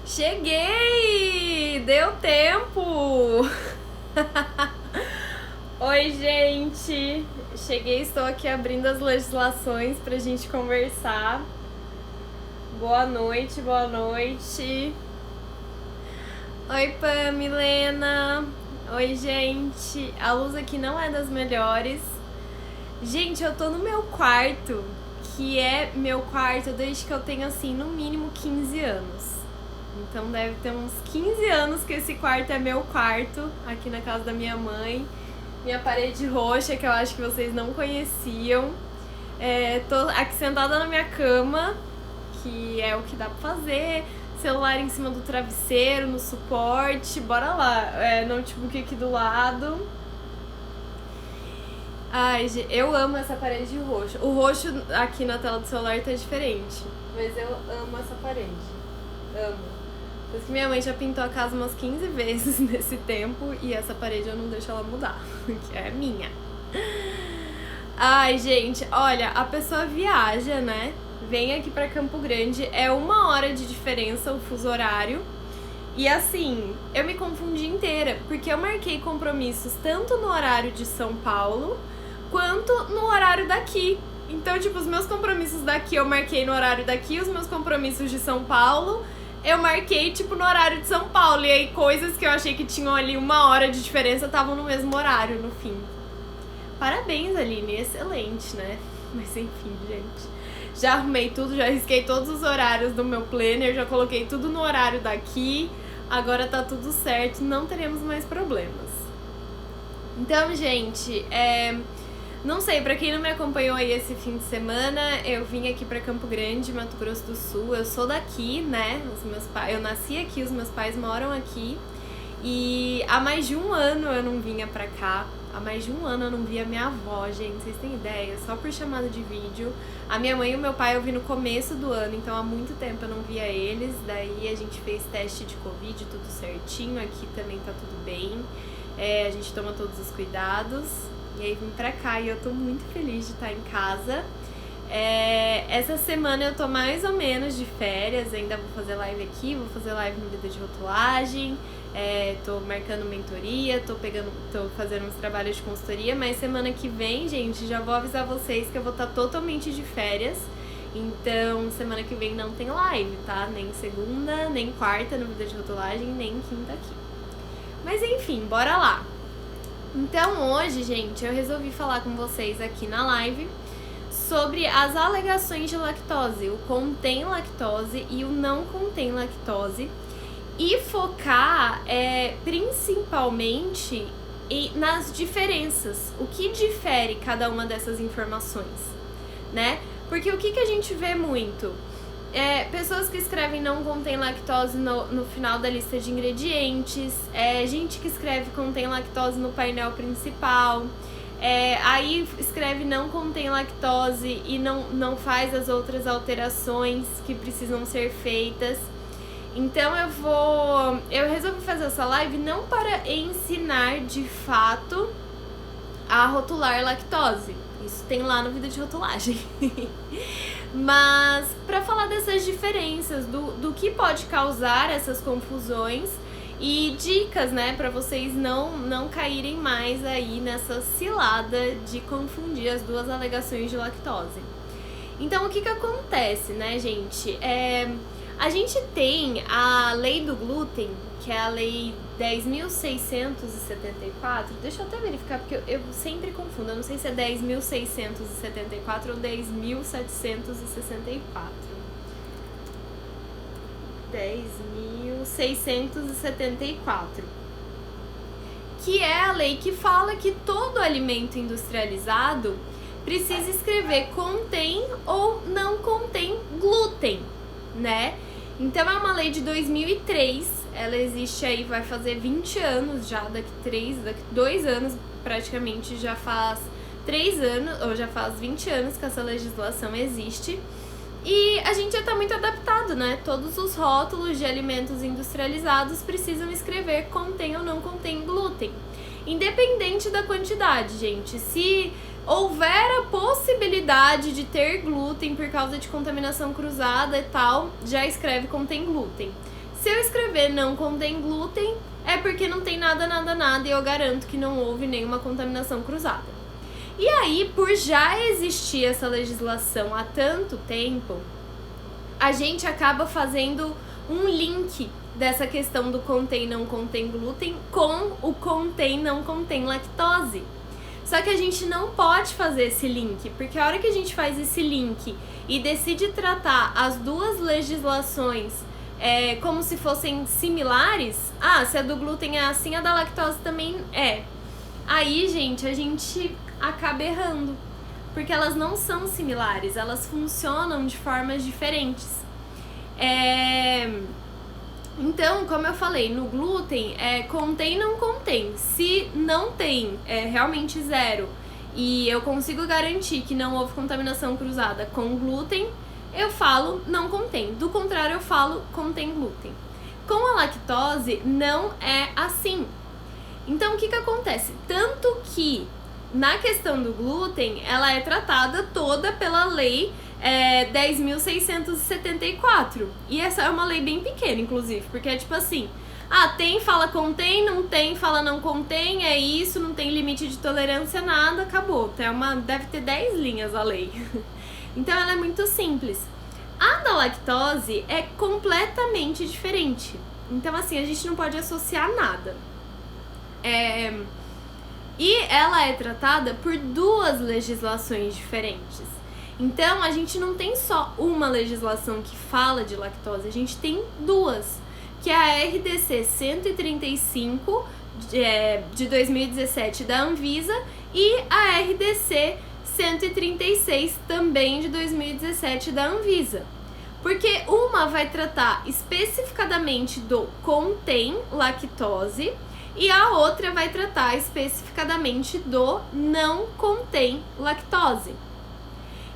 Cheguei! Deu tempo! Oi, gente! Cheguei, estou aqui abrindo as legislações pra gente conversar. Boa noite, boa noite. Oi, Pam, Milena. Oi, gente. A luz aqui não é das melhores. Gente, eu tô no meu quarto, que é meu quarto desde que eu tenho, assim, no mínimo 15 anos. Então deve ter uns 15 anos que esse quarto é meu quarto, aqui na casa da minha mãe. Minha parede roxa, que eu acho que vocês não conheciam. Tô aqui sentada na minha cama, que é o que dá pra fazer. Celular em cima do travesseiro, no suporte. Bora lá, notebook aqui do lado. Ai, eu amo essa parede roxa. O roxo aqui na tela do celular tá diferente, mas eu amo essa parede. Amo. Por isso que minha mãe já pintou a casa umas 15 vezes nesse tempo e essa parede eu não deixo ela mudar, que é minha. Ai, gente, olha, a pessoa viaja, né? Vem aqui pra Campo Grande, é 1 hora de diferença o fuso horário. E assim, eu me confundi inteira, porque eu marquei compromissos tanto no horário de São Paulo, quanto no horário daqui. Então, tipo, os meus compromissos daqui eu marquei no horário daqui, os meus compromissos de São Paulo eu marquei, tipo, no horário de São Paulo. E aí, coisas que eu achei que tinham ali 1 hora de diferença estavam no mesmo horário, no fim. Parabéns, Aline, excelente, né? Mas enfim, gente. Já arrumei tudo, já risquei todos os horários do meu planner, já coloquei tudo no horário daqui. Agora tá tudo certo, não teremos mais problemas. Então, gente, não sei, pra quem não me acompanhou aí esse fim de semana, eu vim aqui pra Campo Grande, Mato Grosso do Sul. Eu sou daqui, né? Eu nasci aqui, os meus pais moram aqui. E há mais de 1 ano eu não vinha pra cá. Há mais de 1 ano eu não via minha avó, gente. Vocês têm ideia? Só por chamada de vídeo. A minha mãe e o meu pai eu vi no começo do ano, então há muito tempo eu não via eles. Daí a gente fez teste de Covid, tudo certinho. Aqui também tá tudo bem. A gente toma todos os cuidados. E aí vim pra cá e eu tô muito feliz de estar em casa. Essa semana eu tô mais ou menos de férias, ainda vou fazer live aqui, vou fazer live no Vida de Rotulagem, tô marcando mentoria, tô fazendo uns trabalhos de consultoria, mas semana que vem, gente, já vou avisar vocês que eu vou estar totalmente de férias. Então, semana que vem não tem live, tá? Nem segunda, nem quarta no Vida de Rotulagem, nem quinta aqui. Mas enfim, bora lá! Então hoje, gente, eu resolvi falar com vocês aqui na live sobre as alegações de lactose, o contém lactose e o não contém lactose, e focar principalmente nas diferenças, o que difere cada uma dessas informações, né? Porque o que a gente vê muito? Pessoas que escrevem não contém lactose no final da lista de ingredientes, gente que escreve contém lactose no painel principal, aí escreve não contém lactose e não faz as outras alterações que precisam ser feitas. Então eu resolvi fazer essa live não para ensinar de fato a rotular lactose, isso tem lá no Vida de Rotulagem. Mas para falar dessas diferenças, do que pode causar essas confusões e dicas, né, para vocês não caírem mais aí nessa cilada de confundir as duas alegações de lactose. Então, o que acontece, né, gente? A gente tem a lei do glúten, que é a lei 10.674, deixa eu até verificar, porque eu sempre confundo, eu não sei se é 10.674 ou 10.764. 10.674, que é a lei que fala que todo alimento industrializado precisa escrever contém ou não contém glúten, né? Então é uma lei de 2003, ela existe aí, vai fazer 20 anos já, daqui 2 anos praticamente, já faz 3 anos, ou já faz 20 anos que essa legislação existe. E a gente já tá muito adaptado, né? Todos os rótulos de alimentos industrializados precisam escrever contém ou não contém glúten. Independente da quantidade, gente. Se houver a possibilidade de ter glúten por causa de contaminação cruzada e tal, já escreve contém glúten. Se eu escrever não contém glúten, é porque não tem nada e eu garanto que não houve nenhuma contaminação cruzada. E aí, por já existir essa legislação há tanto tempo, a gente acaba fazendo um link dessa questão do contém não contém glúten com o contém não contém lactose. Só que a gente não pode fazer esse link, porque a hora que a gente faz esse link e decide tratar as duas legislações como se fossem similares, se a do glúten é assim, a da lactose também é. Aí, gente, a gente acaba errando, porque elas não são similares, elas funcionam de formas diferentes. Então, como eu falei, no glúten, contém não contém. Se não tem realmente zero e eu consigo garantir que não houve contaminação cruzada com glúten, eu falo não contém. Do contrário, eu falo contém glúten. Com a lactose, não é assim. Então, o que acontece? Tanto que, na questão do glúten, ela é tratada toda pela lei 10.674. E essa é uma lei bem pequena, inclusive, porque é tipo assim, tem, fala contém, não tem, fala não contém, é isso, não tem limite de tolerância, nada, acabou. Deve ter 10 linhas a lei. Então ela é muito simples. A da lactose é completamente diferente. Então assim, a gente não pode associar nada. E ela é tratada por duas legislações diferentes. Então, a gente não tem só uma legislação que fala de lactose, a gente tem duas, que é a RDC 135 de 2017 da Anvisa e a RDC 136 também de 2017 da Anvisa. Porque uma vai tratar especificadamente do contém lactose e a outra vai tratar especificadamente do não contém lactose.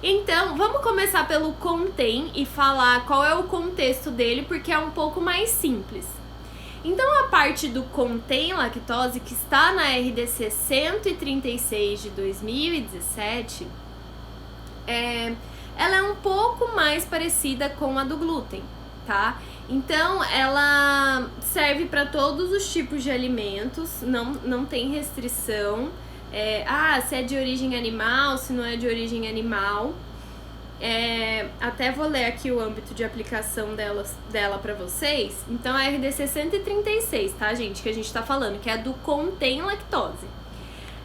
Então, vamos começar pelo contém e falar qual é o contexto dele, porque é um pouco mais simples. Então, a parte do contém lactose, que está na RDC 136 de 2017, ela é um pouco mais parecida com a do glúten, tá? Então, ela serve para todos os tipos de alimentos, não tem restrição. Se é de origem animal, se não é de origem animal. Até vou ler aqui o âmbito de aplicação dela para vocês. Então, é a RDC 136, tá, gente? Que a gente tá falando, que é a do contém lactose.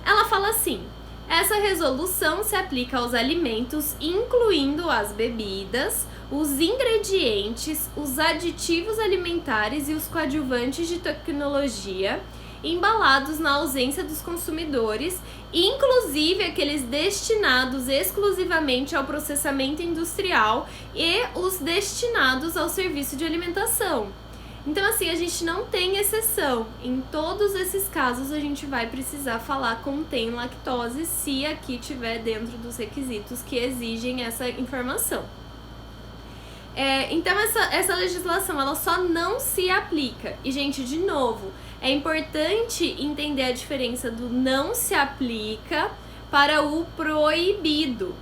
Ela fala assim: essa resolução se aplica aos alimentos, incluindo as bebidas, os ingredientes, os aditivos alimentares e os coadjuvantes de tecnologia embalados na ausência dos consumidores, inclusive aqueles destinados exclusivamente ao processamento industrial e os destinados ao serviço de alimentação. Então, assim, a gente não tem exceção. Em todos esses casos, a gente vai precisar falar contém lactose se aqui tiver dentro dos requisitos que exigem essa informação. Então, essa legislação, ela só não se aplica. E, gente, de novo, é importante entender a diferença do não se aplica para o proibido.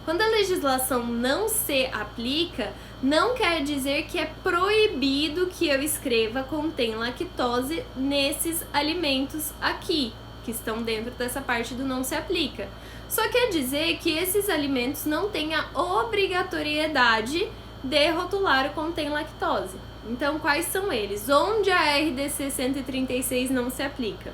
Quando a legislação não se aplica, não quer dizer que é proibido que eu escreva contém lactose nesses alimentos aqui, que estão dentro dessa parte do não se aplica. Só quer dizer que esses alimentos não têm a obrigatoriedade de rotular o contém lactose. Então, quais são eles? Onde a RDC 136 não se aplica?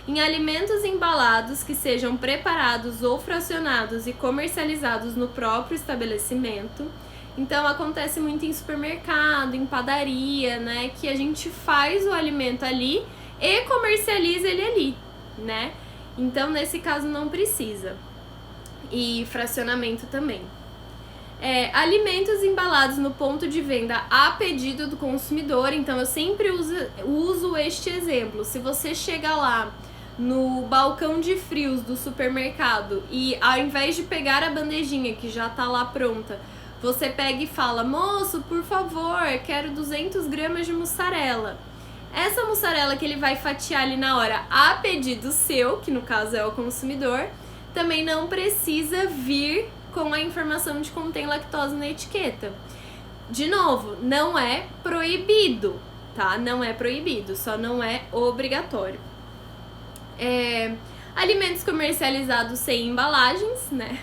Em alimentos embalados que sejam preparados ou fracionados e comercializados no próprio estabelecimento. Então, acontece muito em supermercado, em padaria, né? Que a gente faz o alimento ali e comercializa ele ali, né? Então, nesse caso, não precisa. E fracionamento também. Alimentos embalados no ponto de venda a pedido do consumidor. Então, eu sempre uso este exemplo. Se você chega lá no balcão de frios do supermercado e ao invés de pegar a bandejinha que já tá lá pronta, você pega e fala: moço, por favor, quero 200 gramas de mussarela. Essa mussarela que ele vai fatiar ali na hora a pedido seu, que no caso é o consumidor, também não precisa vir com a informação de contém lactose na etiqueta. De novo, não é proibido, tá? Não é proibido, só não é obrigatório. Alimentos comercializados sem embalagens, né?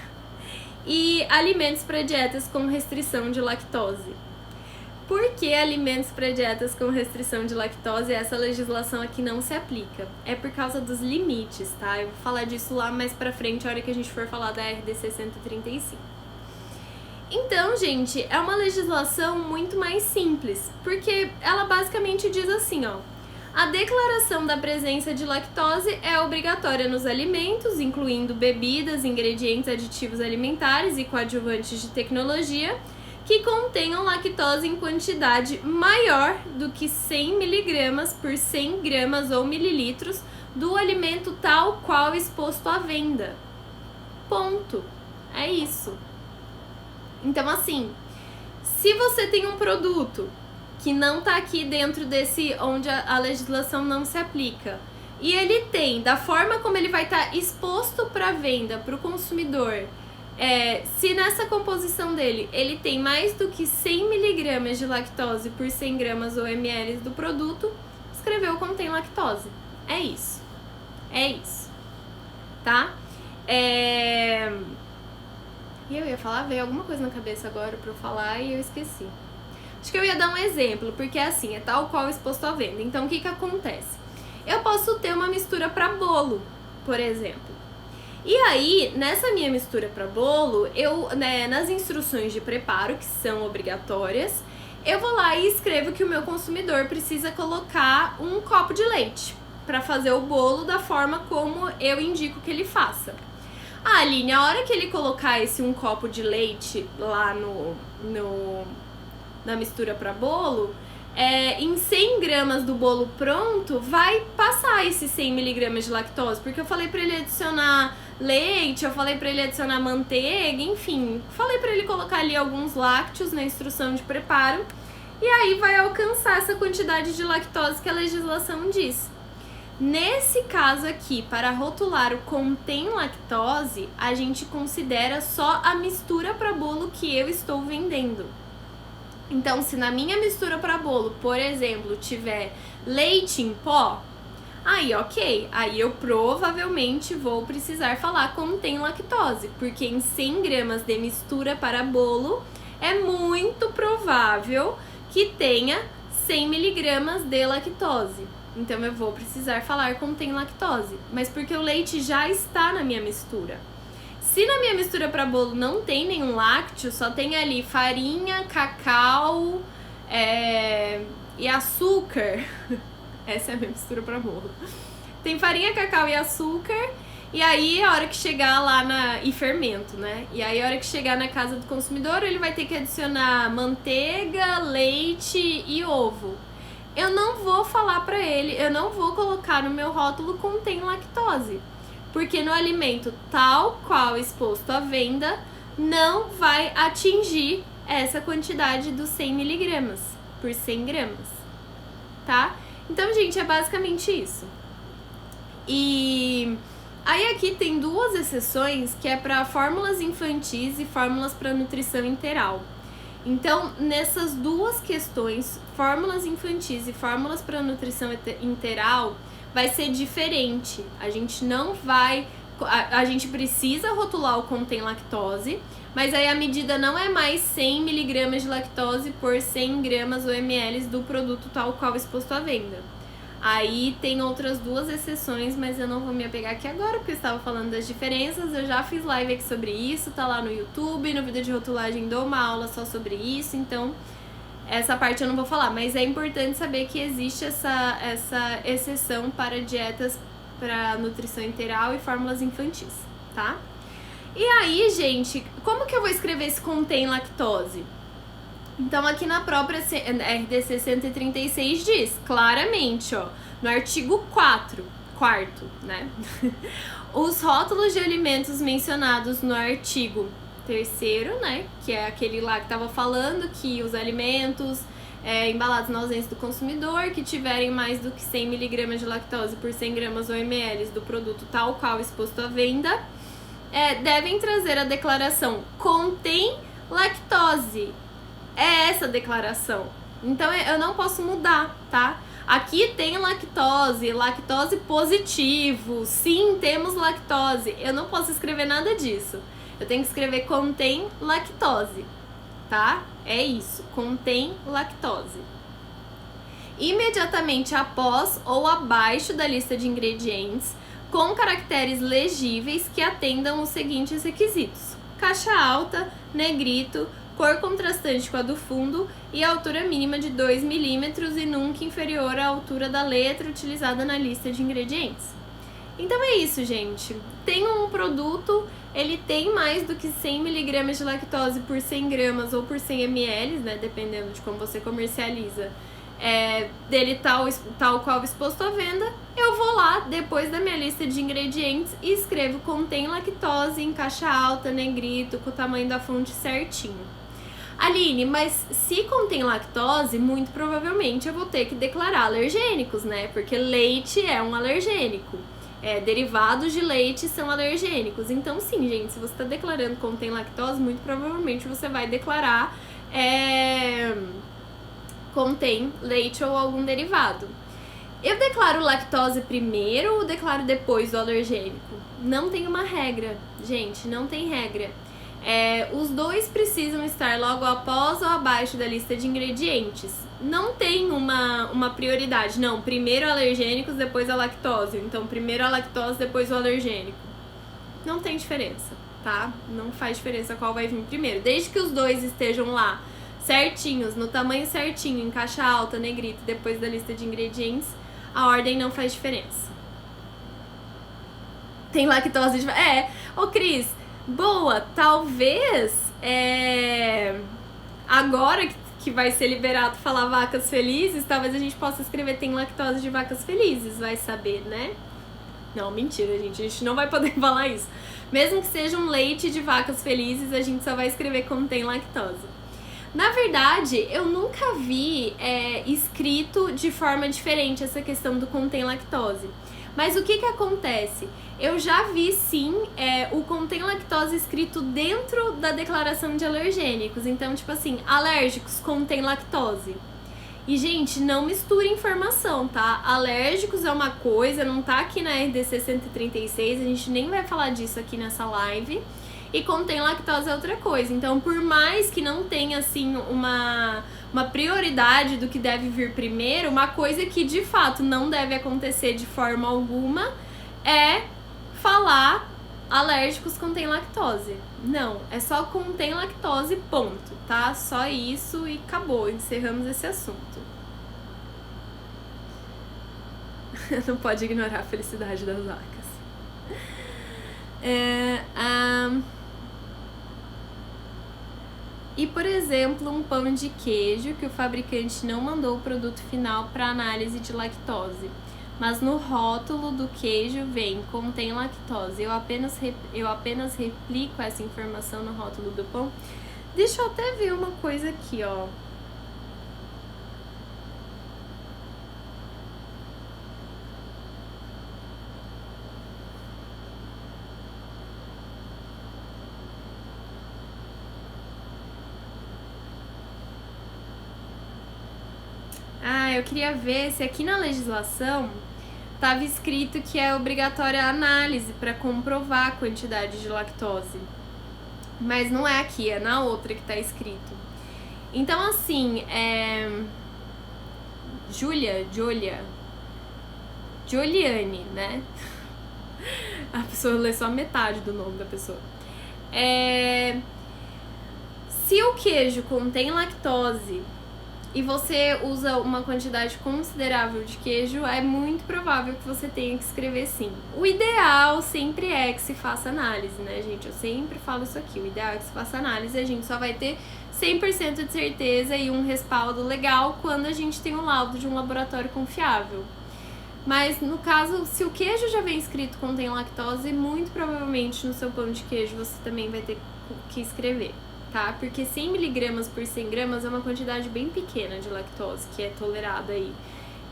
E alimentos para dietas com restrição de lactose. Por que alimentos para dietas com restrição de lactose? Essa legislação aqui não se aplica. É por causa dos limites, tá? Eu vou falar disso lá mais pra frente, a hora que a gente for falar da RDC 135. Então, gente, é uma legislação muito mais simples, porque ela basicamente diz assim, ó: a declaração da presença de lactose é obrigatória nos alimentos, incluindo bebidas, ingredientes aditivos alimentares e coadjuvantes de tecnologia, que contenham lactose em quantidade maior do que 100 mg por 100 gramas ou mililitros do alimento tal qual exposto à venda. Ponto. É isso. Então, assim, se você tem um produto que não tá aqui dentro desse onde a legislação não se aplica, e ele tem, da forma como ele vai estar exposto para venda para o consumidor, se nessa composição dele ele tem mais do que 100 mg de lactose por 100 gramas ou ml do produto, escreveu contém lactose. É isso. É isso. Tá? E eu ia falar, veio alguma coisa na cabeça agora pra eu falar e eu esqueci. Acho que eu ia dar um exemplo, porque assim, é tal qual exposto à venda. Então, o que que acontece? Eu posso ter uma mistura para bolo, por exemplo. E aí, nessa minha mistura para bolo, nas instruções de preparo, que são obrigatórias, eu vou lá e escrevo que o meu consumidor precisa colocar um copo de leite para fazer o bolo da forma como eu indico que ele faça. Ah, Aline, a hora que ele colocar esse um copo de leite lá na mistura para bolo, em 100 gramas do bolo pronto, vai passar esses 100 mg de lactose, porque eu falei para ele adicionar leite, eu falei para ele adicionar manteiga, enfim, falei para ele colocar ali alguns lácteos na instrução de preparo, e aí vai alcançar essa quantidade de lactose que a legislação diz. Nesse caso aqui, para rotular o contém lactose, a gente considera só a mistura para bolo que eu estou vendendo. Então, se na minha mistura para bolo, por exemplo, tiver leite em pó, aí ok, aí eu provavelmente vou precisar falar contém lactose, porque em 100 gramas de mistura para bolo é muito provável que tenha 100 miligramas de lactose. Então eu vou precisar falar contém lactose, mas porque o leite já está na minha mistura. Se na minha mistura para bolo não tem nenhum lácteo, só tem ali farinha, cacau e açúcar. Essa é a minha mistura para bolo. Tem farinha, cacau e açúcar. E aí a hora que chegar lá e fermento, né? E aí a hora que chegar na casa do consumidor, ele vai ter que adicionar manteiga, leite e ovo. Eu não vou falar pra ele, eu não vou colocar no meu rótulo contém lactose, porque no alimento tal qual exposto à venda não vai atingir essa quantidade dos 100 mg por 100 gramas, tá? Então, gente, é basicamente isso. E aí aqui tem duas exceções, que é para fórmulas infantis e fórmulas para nutrição interal. Então, nessas duas questões, fórmulas infantis e fórmulas para nutrição interal, vai ser diferente. A gente não vai... A gente precisa rotular o contém lactose, mas aí a medida não é mais 100 mg de lactose por 100 gramas ou ml do produto tal qual exposto à venda. Aí tem outras duas exceções, mas eu não vou me apegar aqui agora, porque eu estava falando das diferenças. Eu já fiz live aqui sobre isso, tá lá no YouTube, no vídeo de rotulagem dou uma aula só sobre isso, então essa parte eu não vou falar. Mas é importante saber que existe essa exceção para dietas para nutrição interal e fórmulas infantis, tá? E aí, gente, como que eu vou escrever esse contém lactose? Então, aqui na própria RDC 136 diz claramente, ó, no artigo 4º, né? Os rótulos de alimentos mencionados no artigo 3º, né? Que é aquele lá que tava falando que os alimentos embalados na ausência do consumidor, que tiverem mais do que 100 mg de lactose por 100 gramas ou ml do produto tal qual exposto à venda, devem trazer a declaração contém lactose. É essa declaração, Então eu não posso mudar, tá? Aqui tem lactose, lactose positivo, sim, temos lactose. Eu não posso escrever nada disso. Eu tenho que escrever contém lactose, tá? É isso, contém lactose. Imediatamente após ou abaixo da lista de ingredientes, com caracteres legíveis que atendam os seguintes requisitos: caixa alta, negrito, cor contrastante com a do fundo e altura mínima de 2 milímetros e nunca inferior à altura da letra utilizada na lista de ingredientes. Então é isso, gente. Tem um produto, ele tem mais do que 100 miligramas de lactose por 100 gramas ou por 100 ml, né, dependendo de como você comercializa, dele tal qual exposto à venda. Eu vou lá, depois da minha lista de ingredientes, e escrevo contém lactose em caixa alta, negrito, com o tamanho da fonte certinho. Aline, mas se contém lactose, muito provavelmente eu vou ter que declarar alergênicos, né? Porque leite é um alergênico. Derivados de leite são alergênicos. Então, sim, gente, se você está declarando que contém lactose, muito provavelmente você vai declarar contém leite ou algum derivado. Eu declaro lactose primeiro ou declaro depois do alergênico? Não tem uma regra, gente, não tem regra. Os dois precisam estar logo após ou abaixo da lista de ingredientes. Não tem uma prioridade, não, primeiro alergênicos, depois a lactose. Então, primeiro a lactose, depois o alergênico. Não tem diferença, tá? Não faz diferença qual vai vir primeiro. Desde que os dois estejam lá certinhos, no tamanho certinho, em caixa alta, negrito, depois da lista de ingredientes, a ordem não faz diferença. Tem lactose de... Ô Cris, boa, talvez agora que vai ser liberado falar vacas felizes, talvez a gente possa escrever tem lactose de vacas felizes, vai saber, né? Não, mentira, gente, a gente não vai poder falar isso. Mesmo que seja um leite de vacas felizes, a gente só vai escrever contém lactose. Na verdade, eu nunca vi escrito de forma diferente essa questão do contém lactose. Mas o que acontece? Eu já vi sim o contém lactose escrito dentro da declaração de alergênicos. Então, tipo assim, alérgicos contém lactose. E, gente, não misture informação, tá? Alérgicos é uma coisa, não tá aqui na RDC 136, a gente nem vai falar disso aqui nessa live. E contém lactose é outra coisa. Então, por mais que não tenha, assim, uma prioridade do que deve vir primeiro, uma coisa que, de fato, não deve acontecer de forma alguma é falar alérgicos contém lactose. Não, é só contém lactose, ponto, tá? Só isso e acabou, encerramos esse assunto. Não pode ignorar a felicidade das vacas. E, por exemplo, um pão de queijo que o fabricante não mandou o produto final para análise de lactose, mas no rótulo do queijo vem contém lactose. Eu apenas replico essa informação no rótulo do pão. Deixa eu até ver uma coisa aqui, ó. Eu queria ver se aqui na legislação estava escrito que é obrigatória a análise para comprovar a quantidade de lactose. Mas não é aqui, é na outra que está escrito. Então, assim, Juliane, né? A pessoa lê só metade do nome da pessoa. Se o queijo contém lactose e você usa uma quantidade considerável de queijo, é muito provável que você tenha que escrever sim. O ideal sempre é que se faça análise, né, gente? Eu sempre falo isso aqui, o ideal é que se faça análise, a gente só vai ter 100% de certeza e um respaldo legal quando a gente tem um laudo de um laboratório confiável. Mas no caso, se o queijo já vem escrito contém lactose, muito provavelmente no seu pão de queijo você também vai ter que escrever, tá? Porque 100 miligramas por 100 gramas é uma quantidade bem pequena de lactose que é tolerada aí.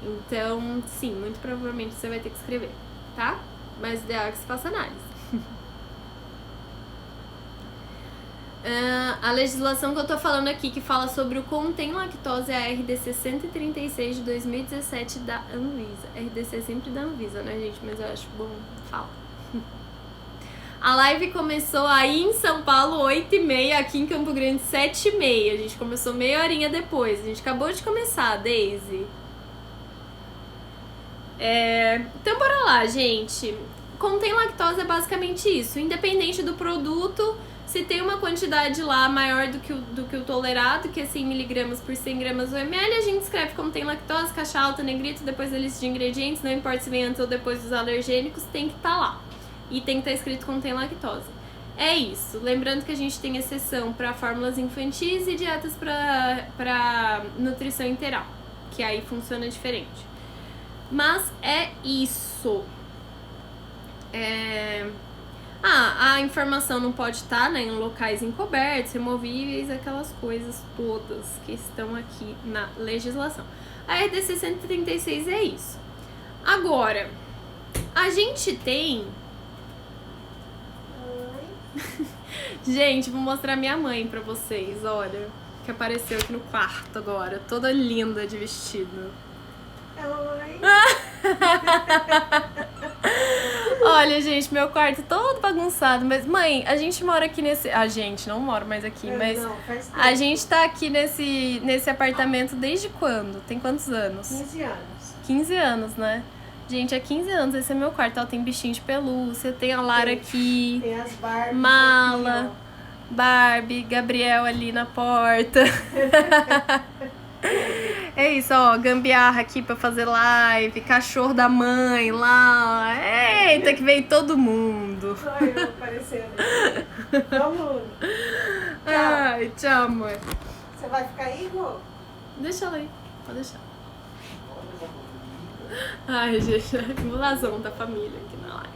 Então, sim, muito provavelmente você vai ter que escrever, tá? Mas o ideal é que se faça análise. A legislação que eu tô falando aqui, que fala sobre o contém lactose, é a RDC 136 de 2017 da Anvisa. RDC é sempre da Anvisa, né, gente? Mas eu acho bom falar. A live começou aí em São Paulo, 8h30, aqui em Campo Grande, 7h30. A gente começou meia horinha depois. A gente acabou de começar, Daisy. Então, bora lá, gente. Contém lactose é basicamente isso. Independente do produto, se tem uma quantidade lá maior do que o tolerado, que é 100mg por 100 gramas ou ml, a gente escreve contém lactose, caixa alta, negrito, depois da lista de ingredientes, não importa se vem antes ou depois dos alergênicos, tem que estar lá. E tem que estar escrito contém lactose. É isso. Lembrando que a gente tem exceção para fórmulas infantis e dietas para nutrição integral, que aí funciona diferente. Mas é isso. A informação não pode estar, né, em locais encobertos, removíveis, aquelas coisas todas que estão aqui na legislação. A RDC 136 é isso. Agora, a gente tem... Gente, vou mostrar minha mãe pra vocês, olha, que apareceu aqui no quarto agora, toda linda de vestido. Oi. Olha, gente, meu quarto todo bagunçado, mas mãe, a gente mora aqui nesse... A gente não mora mais aqui, mas a gente tá aqui nesse apartamento desde quando? Tem quantos anos? 15 anos. 15 anos, né? Gente, há 15 anos esse é meu quarto. Ó, tem bichinho de pelúcia, tem a Lara aqui, Tem as Barbies mala, aqui, Barbie, Gabriel ali na porta. É isso, ó, gambiarra aqui pra fazer live, cachorro da mãe lá. Eita, que veio todo mundo. Olha eu aparecendo aqui. Vamos. Ai, tchau, amor. Você vai ficar aí, Rô? Deixa ela aí, pode deixar. Ai, gente, o lazão da família aqui na live.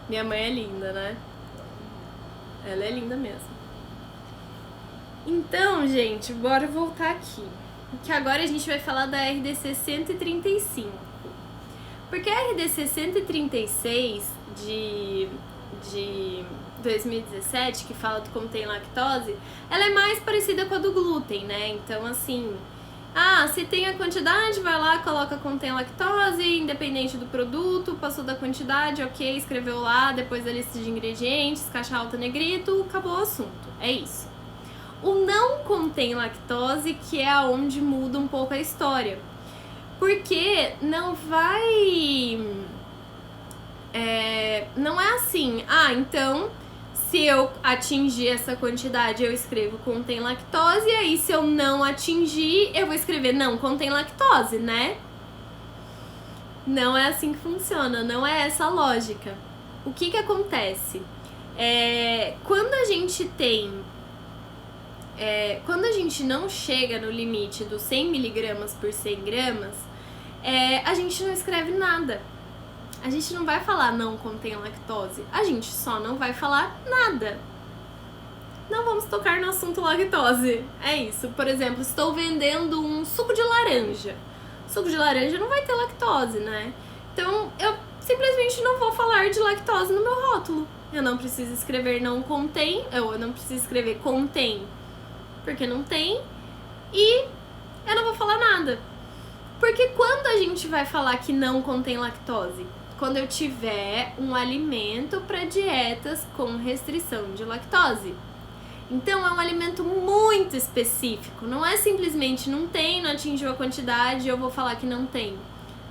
Minha mãe é linda, né? Ela é linda mesmo. Então, gente, bora voltar aqui. Que agora a gente vai falar da RDC 135. Porque a RDC 136 de 2017, que fala do contém lactose, ela é mais parecida com a do glúten, né? Então, assim... se tem a quantidade, vai lá, coloca contém lactose, independente do produto, passou da quantidade, ok, escreveu lá, depois da lista de ingredientes, caixa alta, negrito, acabou o assunto. É isso. O não contém lactose, que é aonde muda um pouco a história. Porque não vai... não é assim, então... Se eu atingir essa quantidade, eu escrevo contém lactose, e aí se eu não atingir, eu vou escrever não contém lactose, né? Não é assim que funciona, não é essa a lógica. O que acontece? Quando a gente tem... quando a gente não chega no limite dos 100mg por 100 gramas, a gente não escreve nada. A gente não vai falar não contém lactose, a gente só não vai falar nada. Não vamos tocar no assunto lactose, é isso. Por exemplo, estou vendendo um suco de laranja. Suco de laranja não vai ter lactose, né? Então, eu simplesmente não vou falar de lactose no meu rótulo. Eu não preciso escrever não contém, eu não preciso escrever contém, porque não tem, e eu não vou falar nada. Porque quando a gente vai falar que não contém lactose? Quando eu tiver um alimento para dietas com restrição de lactose. Então é um alimento muito específico, não é simplesmente não tem, não atingiu a quantidade, eu vou falar que não tem.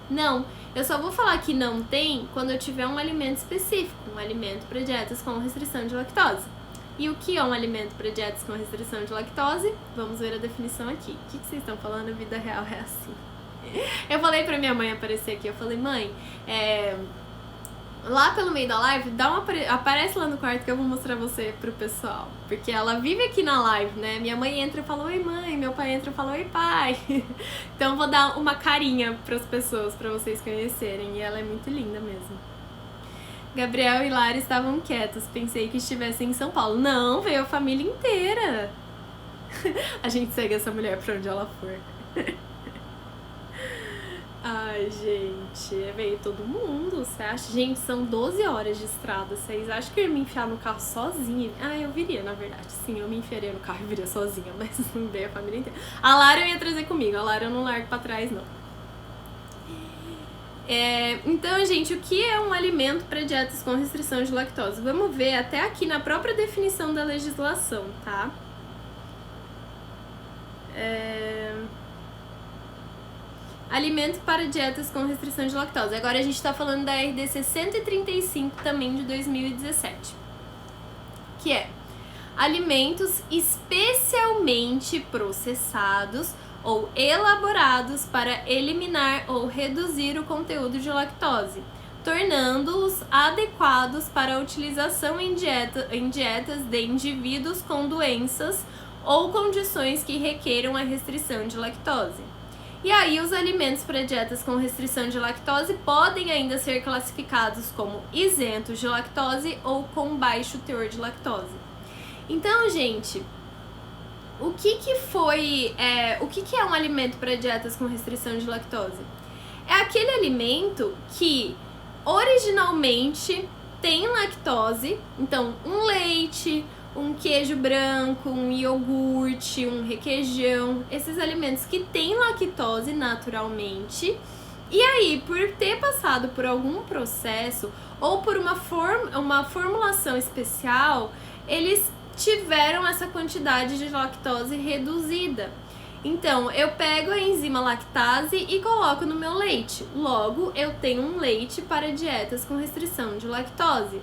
Não, eu só vou falar que não tem quando eu tiver um alimento específico, um alimento para dietas com restrição de lactose. E o que é um alimento para dietas com restrição de lactose? Vamos ver a definição aqui. O que vocês estão falando? A vida real é assim. Eu falei pra minha mãe aparecer aqui, eu falei, mãe, lá pelo meio da live, aparece lá no quarto que eu vou mostrar você pro pessoal. Porque ela vive aqui na live, né? Minha mãe entra e fala, oi mãe, meu pai entra e fala, oi pai. Então eu vou dar uma carinha pras pessoas, pra vocês conhecerem. E ela é muito linda mesmo. Gabriel e Lara estavam quietos, pensei que estivessem em São Paulo. Não, veio a família inteira. A gente segue essa mulher pra onde ela for. Ai, gente, veio todo mundo, você acha? Gente, são 12 horas de estrada, vocês acham que eu ia me enfiar no carro sozinha? Ah, eu viria, na verdade, sim, eu me enfiaria no carro e viria sozinha, mas não veio a família inteira. A Lara eu ia trazer comigo, a Lara eu não largo pra trás, não. Então, gente, o que é um alimento para dietas com restrição de lactose? Vamos ver até aqui na própria definição da legislação, tá? Alimento para dietas com restrição de lactose. Agora a gente tá falando da RDC 135 também de 2017. Que é alimentos especialmente processados ou elaborados para eliminar ou reduzir o conteúdo de lactose, tornando-os adequados para a utilização em dietas de indivíduos com doenças ou condições que requeram a restrição de lactose. E aí, os alimentos para dietas com restrição de lactose podem ainda ser classificados como isentos de lactose ou com baixo teor de lactose. Então, gente, o que é um alimento para dietas com restrição de lactose? É aquele alimento que originalmente tem lactose, então um leite, um queijo branco, um iogurte, um requeijão, esses alimentos que têm lactose naturalmente, e aí, por ter passado por algum processo ou por uma formulação especial, eles tiveram essa quantidade de lactose reduzida. Então, eu pego a enzima lactase e coloco no meu leite. Logo, eu tenho um leite para dietas com restrição de lactose.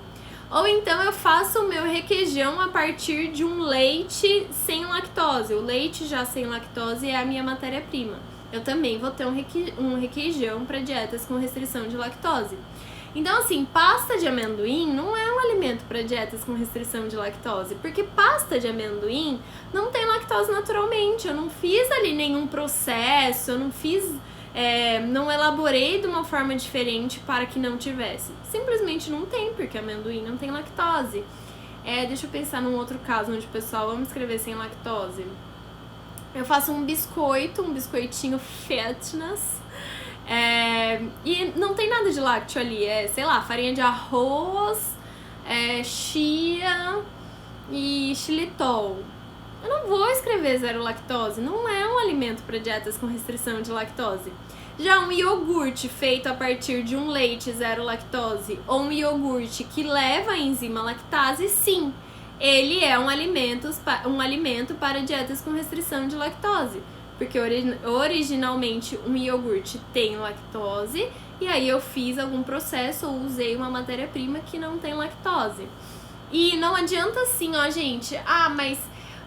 Ou então eu faço o meu requeijão a partir de um leite sem lactose. O leite já sem lactose é a minha matéria-prima. Eu também vou ter um requeijão para dietas com restrição de lactose. Então, assim, pasta de amendoim não é um alimento para dietas com restrição de lactose, porque pasta de amendoim não tem lactose naturalmente. Eu não fiz ali nenhum processo, eu não elaborei de uma forma diferente para que não tivesse. Simplesmente não tem, porque amendoim não tem lactose. Deixa eu pensar num outro caso onde o pessoal ama escrever sem lactose. Eu faço um biscoitinho fitness. E não tem nada de lácteo ali, sei lá, farinha de arroz, chia e xilitol. Eu não vou escrever zero lactose, não é um alimento para dietas com restrição de lactose. Já um iogurte feito a partir de um leite zero lactose ou um iogurte que leva a enzima lactase, sim, ele é um alimento para dietas com restrição de lactose. Porque originalmente um iogurte tem lactose e aí eu fiz algum processo ou usei uma matéria-prima que não tem lactose. E não adianta assim, ó, gente, mas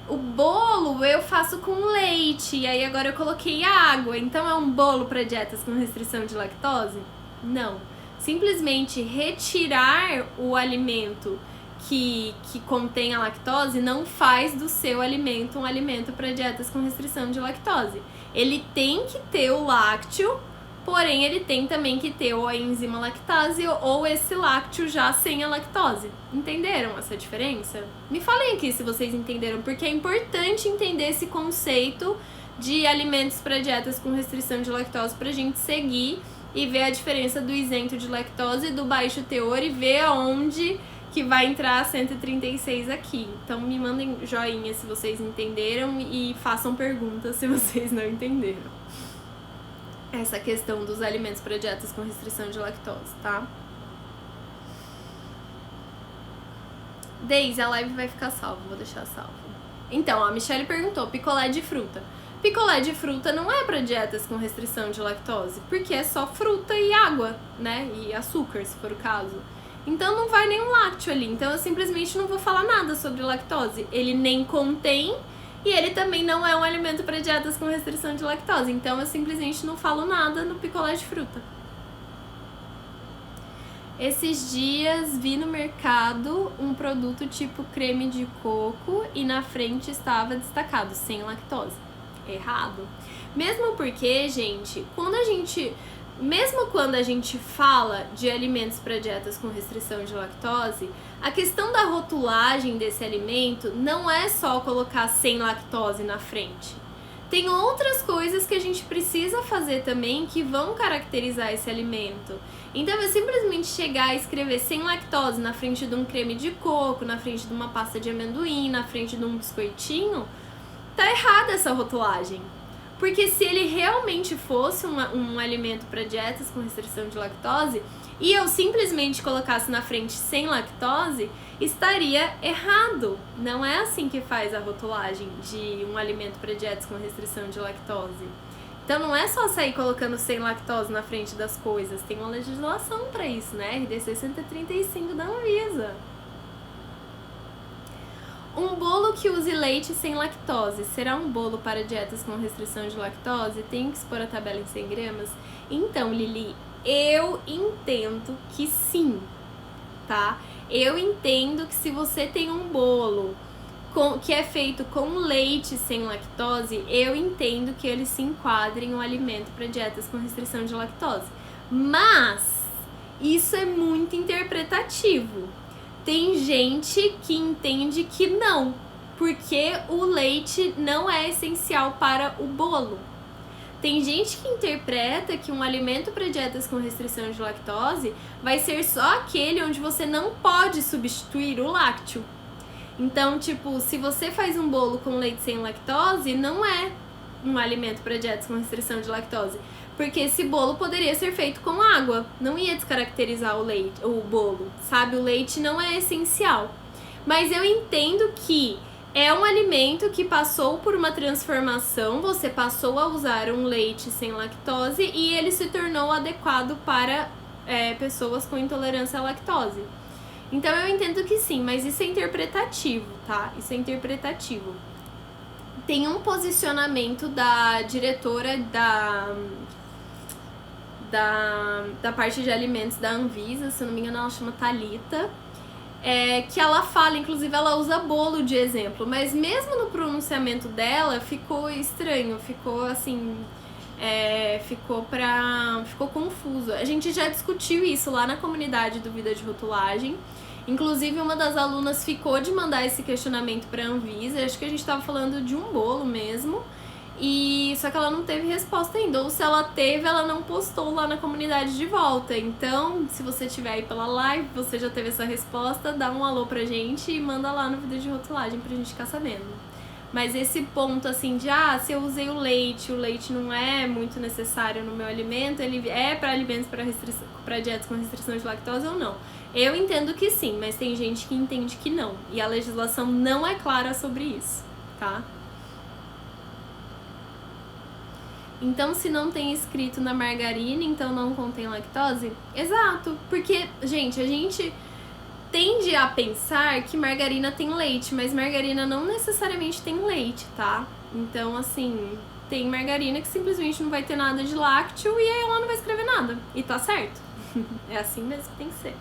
o bolo eu faço com leite e aí agora eu coloquei água, então é um bolo para dietas com restrição de lactose? Não. Simplesmente retirar o alimento que contém a lactose não faz do seu alimento um alimento para dietas com restrição de lactose. Ele tem que ter o lácteo, porém ele tem também que ter ou a enzima lactase ou esse lácteo já sem a lactose. Entenderam essa diferença? Me falem aqui se vocês entenderam, porque é importante entender esse conceito de alimentos para dietas com restrição de lactose pra gente seguir e ver a diferença do isento de lactose e do baixo teor e ver aonde que vai entrar 136 aqui. Então me mandem joinha se vocês entenderam e façam perguntas se vocês não entenderam. Essa questão dos alimentos para dietas com restrição de lactose, tá? Deise, a live vai ficar salva, vou deixar salvo. Então, a Michelle perguntou, picolé de fruta. Picolé de fruta não é para dietas com restrição de lactose, porque é só fruta e água, né? E açúcar, se for o caso. Então não vai nenhum lácteo ali, então eu simplesmente não vou falar nada sobre lactose. Ele nem contém e ele também não é um alimento para dietas com restrição de lactose, então eu simplesmente não falo nada no picolé de fruta. Esses dias vi no mercado um produto tipo creme de coco e na frente estava destacado, sem lactose. Errado. Mesmo porque, gente, mesmo quando a gente fala de alimentos para dietas com restrição de lactose, a questão da rotulagem desse alimento não é só colocar sem lactose na frente. tem outras coisas que a gente precisa fazer também que vão caracterizar esse alimento. Então eu simplesmente chegar e escrever sem lactose na frente de um creme de coco, na frente de uma pasta de amendoim, na frente de um biscoitinho, tá errada essa rotulagem. Porque se ele realmente fosse um alimento para dietas com restrição de lactose e eu simplesmente colocasse na frente sem lactose, estaria errado. Não é assim que faz a rotulagem de um alimento para dietas com restrição de lactose. Então não é só sair colocando sem lactose na frente das coisas, tem uma legislação para isso, né? RDC 135 da Anvisa. Um bolo que use leite sem lactose será um bolo para dietas com restrição de lactose? Tem que expor a tabela em 100 gramas? Então, Lili, eu entendo que sim, tá? Eu entendo que se você tem um bolo que é feito com leite sem lactose, eu entendo que ele se enquadre em um alimento para dietas com restrição de lactose. Mas isso é muito interpretativo. Tem gente que entende que não, porque o leite não é essencial para o bolo. Tem gente que interpreta que um alimento para dietas com restrição de lactose vai ser só aquele onde você não pode substituir o lácteo. Então, tipo, se você faz um bolo com leite sem lactose, não é um alimento para dietas com restrição de lactose. Porque esse bolo poderia ser feito com água, não ia descaracterizar o bolo, sabe? O leite não é essencial. Mas eu entendo que é um alimento que passou por uma transformação, você passou a usar um leite sem lactose e ele se tornou adequado para pessoas com intolerância à lactose. Então eu entendo que sim, mas isso é interpretativo, tá? Isso é interpretativo. Tem um posicionamento da diretora da parte de alimentos da Anvisa, se eu não me engano ela chama Thalita, que ela fala, inclusive ela usa bolo de exemplo, mas mesmo no pronunciamento dela ficou estranho, ficou assim, ficou confuso. A gente já discutiu isso lá na comunidade do Vida de Rotulagem, inclusive uma das alunas ficou de mandar esse questionamento para a Anvisa, acho que a gente estava falando de um bolo mesmo, e só que ela não teve resposta ainda, ou se ela teve, ela não postou lá na comunidade de volta. Então, se você estiver aí pela live, você já teve essa resposta, dá um alô pra gente e manda lá no Vídeo de Rotulagem pra gente ficar sabendo. Mas esse ponto assim de, se eu usei o leite não é muito necessário no meu alimento, ele é para alimentos para dietas com restrição de lactose ou não? Eu entendo que sim, mas tem gente que entende que não. E a legislação não é clara sobre isso, tá? Então, se não tem escrito na margarina, então não contém lactose? Exato, porque, gente, a gente tende a pensar que margarina tem leite, mas margarina não necessariamente tem leite, tá? Então, assim, tem margarina que simplesmente não vai ter nada de lácteo e aí ela não vai escrever nada. E tá certo. É assim mesmo que tem que ser.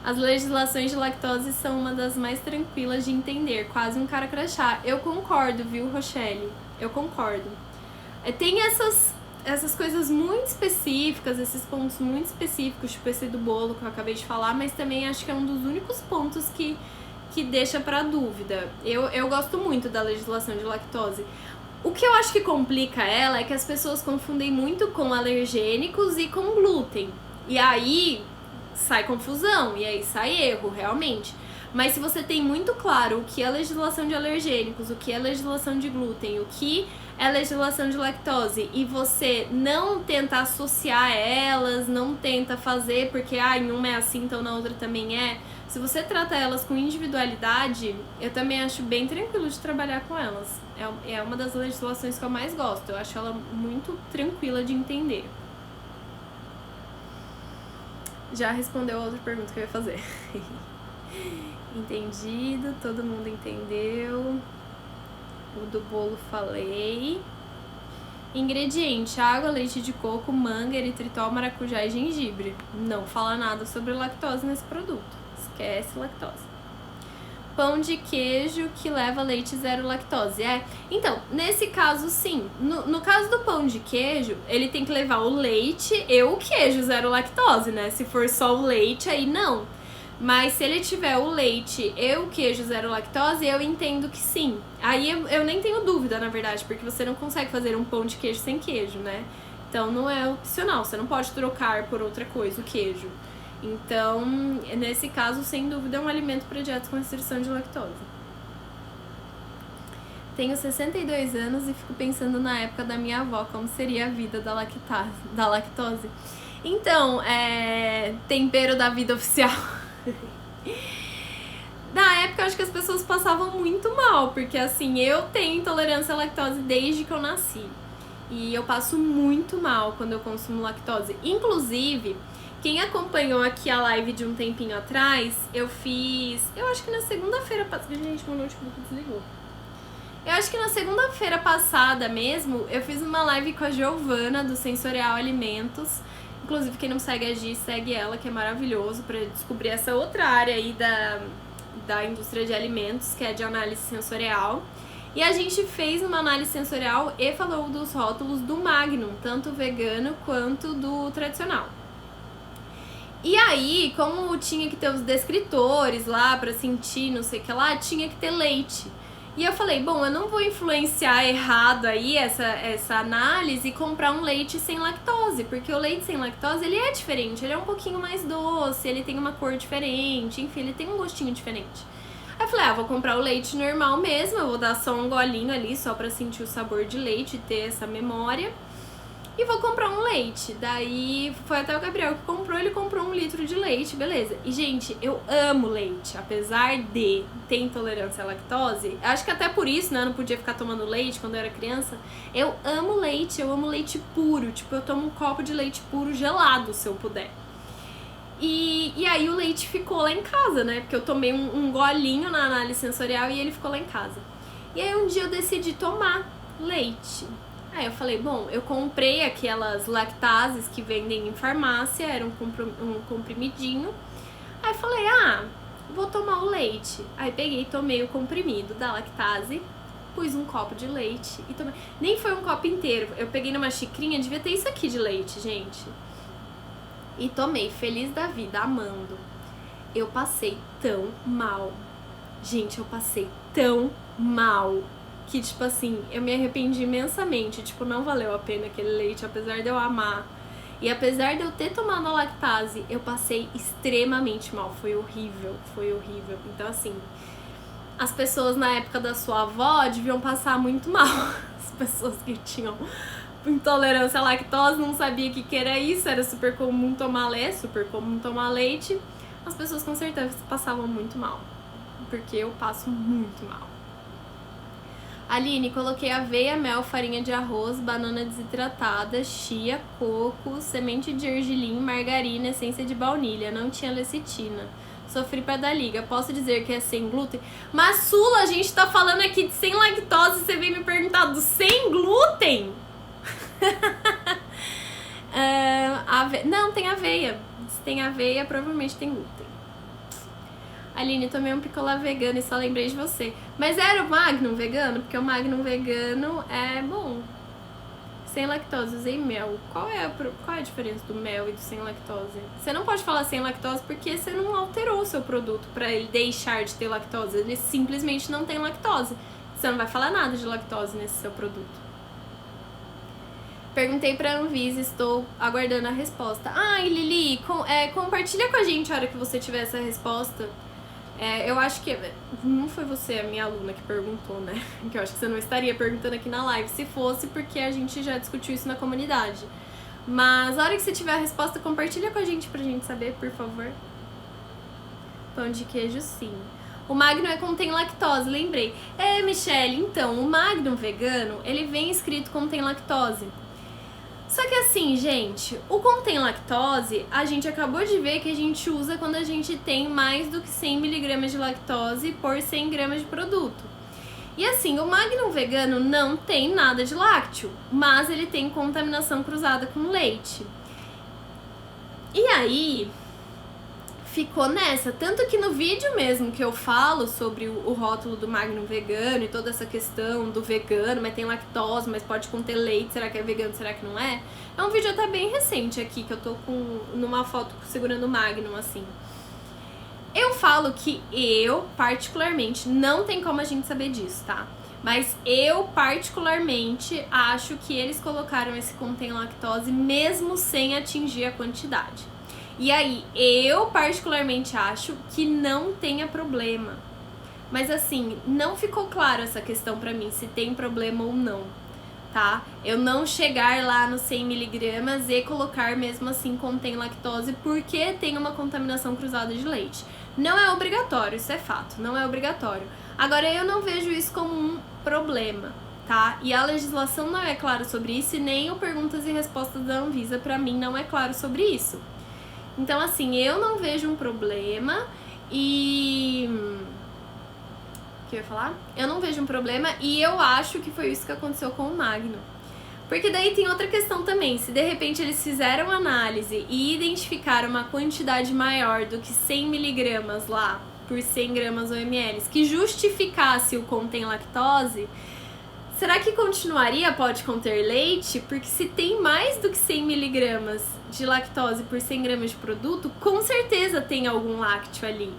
As legislações de lactose são uma das mais tranquilas de entender, quase um cara crachá. Eu concordo, viu, Rochelle? Eu concordo. Tem essas coisas muito específicas, esses pontos muito específicos, tipo esse do bolo que eu acabei de falar, mas também acho que é um dos únicos pontos que deixa pra dúvida. Eu gosto muito da legislação de lactose. O que eu acho que complica ela é que as pessoas confundem muito com alergênicos e com glúten. E aí sai confusão, e aí sai erro, realmente. Mas se você tem muito claro o que é legislação de alergênicos, o que é legislação de glúten, o que é legislação de lactose, e você não tenta associar elas, não tenta fazer porque em uma é assim, então na outra também é. Se você trata elas com individualidade, eu também acho bem tranquilo de trabalhar com elas. É uma das legislações que eu mais gosto, eu acho ela muito tranquila de entender. Já respondeu a outra pergunta que eu ia fazer. Entendido, todo mundo entendeu. O do bolo falei. Ingrediente: água, leite de coco, manga, eritritol, maracujá e gengibre. Não fala nada sobre lactose nesse produto. Esquece lactose. Pão de queijo que leva leite zero lactose. Então, nesse caso sim. No caso do pão de queijo, ele tem que levar o leite e o queijo zero lactose, né? Se for só o leite, aí não. Mas se ele tiver o leite e o queijo zero lactose, eu entendo que sim. Aí eu nem tenho dúvida, na verdade, porque você não consegue fazer um pão de queijo sem queijo, né? Então não é opcional, você não pode trocar por outra coisa o queijo. Então, nesse caso, sem dúvida, é um alimento para dietas com restrição de lactose. Tenho 62 anos e fico pensando na época da minha avó, como seria a vida da lactose. Então, tempero da vida oficial. Na época, eu acho que as pessoas passavam muito mal, porque assim, eu tenho intolerância à lactose desde que eu nasci. E eu passo muito mal quando eu consumo lactose. Inclusive, quem acompanhou aqui a live de um tempinho atrás, eu acho que na segunda-feira passada... Gente, meu notebook desligou. Eu acho que na segunda-feira passada mesmo, eu fiz uma live com a Giovana, do Sensorial Alimentos. Inclusive, quem não segue a Gi, segue ela, que é maravilhoso, pra descobrir essa outra área aí da indústria de alimentos, que é de análise sensorial. E a gente fez uma análise sensorial e falou dos rótulos do Magnum, tanto vegano quanto do tradicional. E aí, como tinha que ter os descritores lá pra sentir, não sei o que lá, tinha que ter leite. E eu falei, bom, eu não vou influenciar errado aí essa análise e comprar um leite sem lactose, porque o leite sem lactose, ele é diferente, ele é um pouquinho mais doce, ele tem uma cor diferente, enfim, ele tem um gostinho diferente. Aí eu falei, vou comprar o leite normal mesmo, eu vou dar só um golinho ali, só pra sentir o sabor de leite e ter essa memória. E vou comprar um leite. Daí foi até o Gabriel que comprou, ele comprou 1 litro de leite, beleza. E, gente, eu amo leite, apesar de ter intolerância à lactose. Acho que até por isso, né, eu não podia ficar tomando leite quando eu era criança. Eu amo leite puro. Tipo, eu tomo um copo de leite puro gelado, se eu puder. E aí o leite ficou lá em casa, né? Porque eu tomei um golinho na análise sensorial e ele ficou lá em casa. E aí um dia eu decidi tomar leite. Aí eu falei, bom, eu comprei aquelas lactases que vendem em farmácia, era um comprimidinho. Aí falei, vou tomar o leite. Aí peguei e tomei o comprimido da lactase, pus um copo de leite e tomei. Nem foi um copo inteiro, eu peguei numa xicrinha, devia ter isso aqui de leite, gente. E tomei, feliz da vida, amando. Eu passei tão mal. Gente, eu passei tão mal que, tipo assim, eu me arrependi imensamente. Tipo, não valeu a pena aquele leite, apesar de eu amar. E apesar de eu ter tomado a lactase, eu passei extremamente mal. Foi horrível, foi horrível. Então, assim, as pessoas na época da sua avó deviam passar muito mal. As pessoas que tinham intolerância à lactose, não sabia o que era isso, era super comum tomar leite. As pessoas com certeza passavam muito mal, porque eu passo muito mal. Aline, coloquei aveia, mel, farinha de arroz, banana desidratada, chia, coco, semente de gergelim, margarina, essência de baunilha. Não tinha lecitina. Sofri pra dar liga. Posso dizer que é sem glúten? Mas, Sula, a gente tá falando aqui de sem lactose, você veio me perguntar do sem glúten? Não, tem aveia. Se tem aveia, provavelmente tem glúten. Aline, tomei um picolé vegano e só lembrei de você. Mas era o Magnum vegano? Porque o Magnum vegano é bom. Sem lactose, usei mel. Qual é a diferença do mel e do sem lactose? Você não pode falar sem lactose porque você não alterou o seu produto pra ele deixar de ter lactose. Ele simplesmente não tem lactose. Você não vai falar nada de lactose nesse seu produto. Perguntei pra Anvisa, estou aguardando a resposta. Ai, Lili, compartilha com a gente a hora que você tiver essa resposta. Eu acho que não foi você, a minha aluna, que perguntou, né? Que eu acho que você não estaria perguntando aqui na live. Se fosse, porque a gente já discutiu isso na comunidade. Mas a hora que você tiver a resposta, compartilha com a gente pra gente saber, por favor. Pão de queijo, sim. O Magnum contém lactose, lembrei. Michelle, então, o Magnum vegano, ele vem escrito contém lactose. Só que assim, gente, o contém lactose, a gente acabou de ver que a gente usa quando a gente tem mais do que 100 mg de lactose por 100 gramas de produto. E assim, o Magnum vegano não tem nada de lácteo, mas ele tem contaminação cruzada com leite. E aí, ficou nessa, tanto que no vídeo mesmo que eu falo sobre o rótulo do Magnum vegano e toda essa questão do vegano, mas tem lactose, mas pode conter leite, será que é vegano, será que não é? É um vídeo até bem recente aqui, que eu tô numa foto segurando o Magnum, assim. Eu falo que eu, particularmente, não tem como a gente saber disso, tá? Mas eu, particularmente, acho que eles colocaram esse contém lactose mesmo sem atingir a quantidade. E aí, eu, particularmente, acho que não tenha problema. Mas assim, não ficou claro essa questão pra mim, se tem problema ou não, tá? Eu não chegar lá no 100mg e colocar mesmo assim contém lactose porque tem uma contaminação cruzada de leite. Não é obrigatório, isso é fato, não é obrigatório. Agora, eu não vejo isso como um problema, tá? E a legislação não é clara sobre isso e nem o perguntas e respostas da Anvisa pra mim não é claro sobre isso. Então, assim, eu não vejo um problema e... O que eu ia falar? Eu não vejo um problema e eu acho que foi isso que aconteceu com o Magno. Porque daí tem outra questão também, se de repente eles fizeram análise e identificaram uma quantidade maior do que 100mg lá, por 100 gramas ou ml, que justificasse o contém lactose, será que continuaria pode conter leite? Porque se tem mais do que 100mg de lactose por 100 gramas de produto, com certeza tem algum lácteo ali.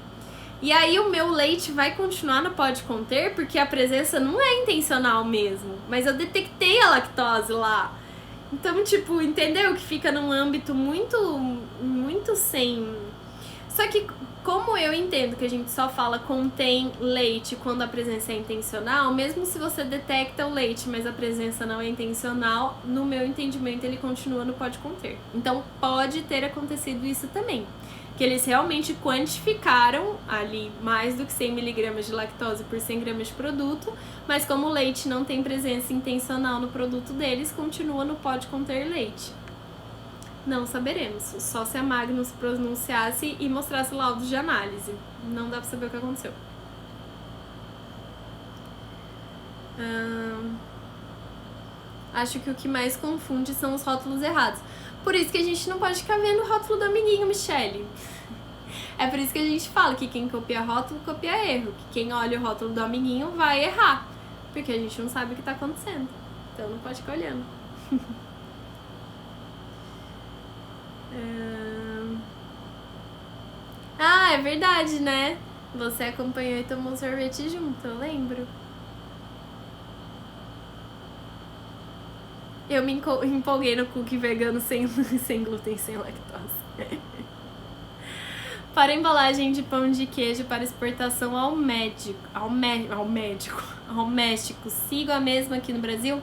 E aí o meu leite vai continuar no pode conter, porque a presença não é intencional mesmo, mas eu detectei a lactose lá. Então, tipo, entendeu? Que fica num âmbito muito sem... Só que como eu entendo que a gente só fala contém leite quando a presença é intencional, mesmo se você detecta o leite, mas a presença não é intencional, no meu entendimento ele continua no pode conter. Então pode ter acontecido isso também, que eles realmente quantificaram ali mais do que 100mg de lactose por 100 gramas de produto, mas como o leite não tem presença intencional no produto deles, continua no pode conter leite. Não saberemos, só se a Magnum se pronunciasse e mostrasse laudos de análise. Não dá pra saber o que aconteceu. Acho que o que mais confunde são os rótulos errados. Por isso que a gente não pode ficar vendo o rótulo do amiguinho, Michele. É por isso que a gente fala que quem copia rótulo, copia erro. Que quem olha o rótulo do amiguinho vai errar. Porque a gente não sabe o que tá acontecendo. Então não pode ficar olhando. Ah, é verdade, né? Você acompanhou e tomou sorvete junto, eu lembro. Eu me empolguei no cookie vegano sem glúten, sem lactose. Para embalagem de pão de queijo para exportação ao México, sigo a mesma aqui no Brasil?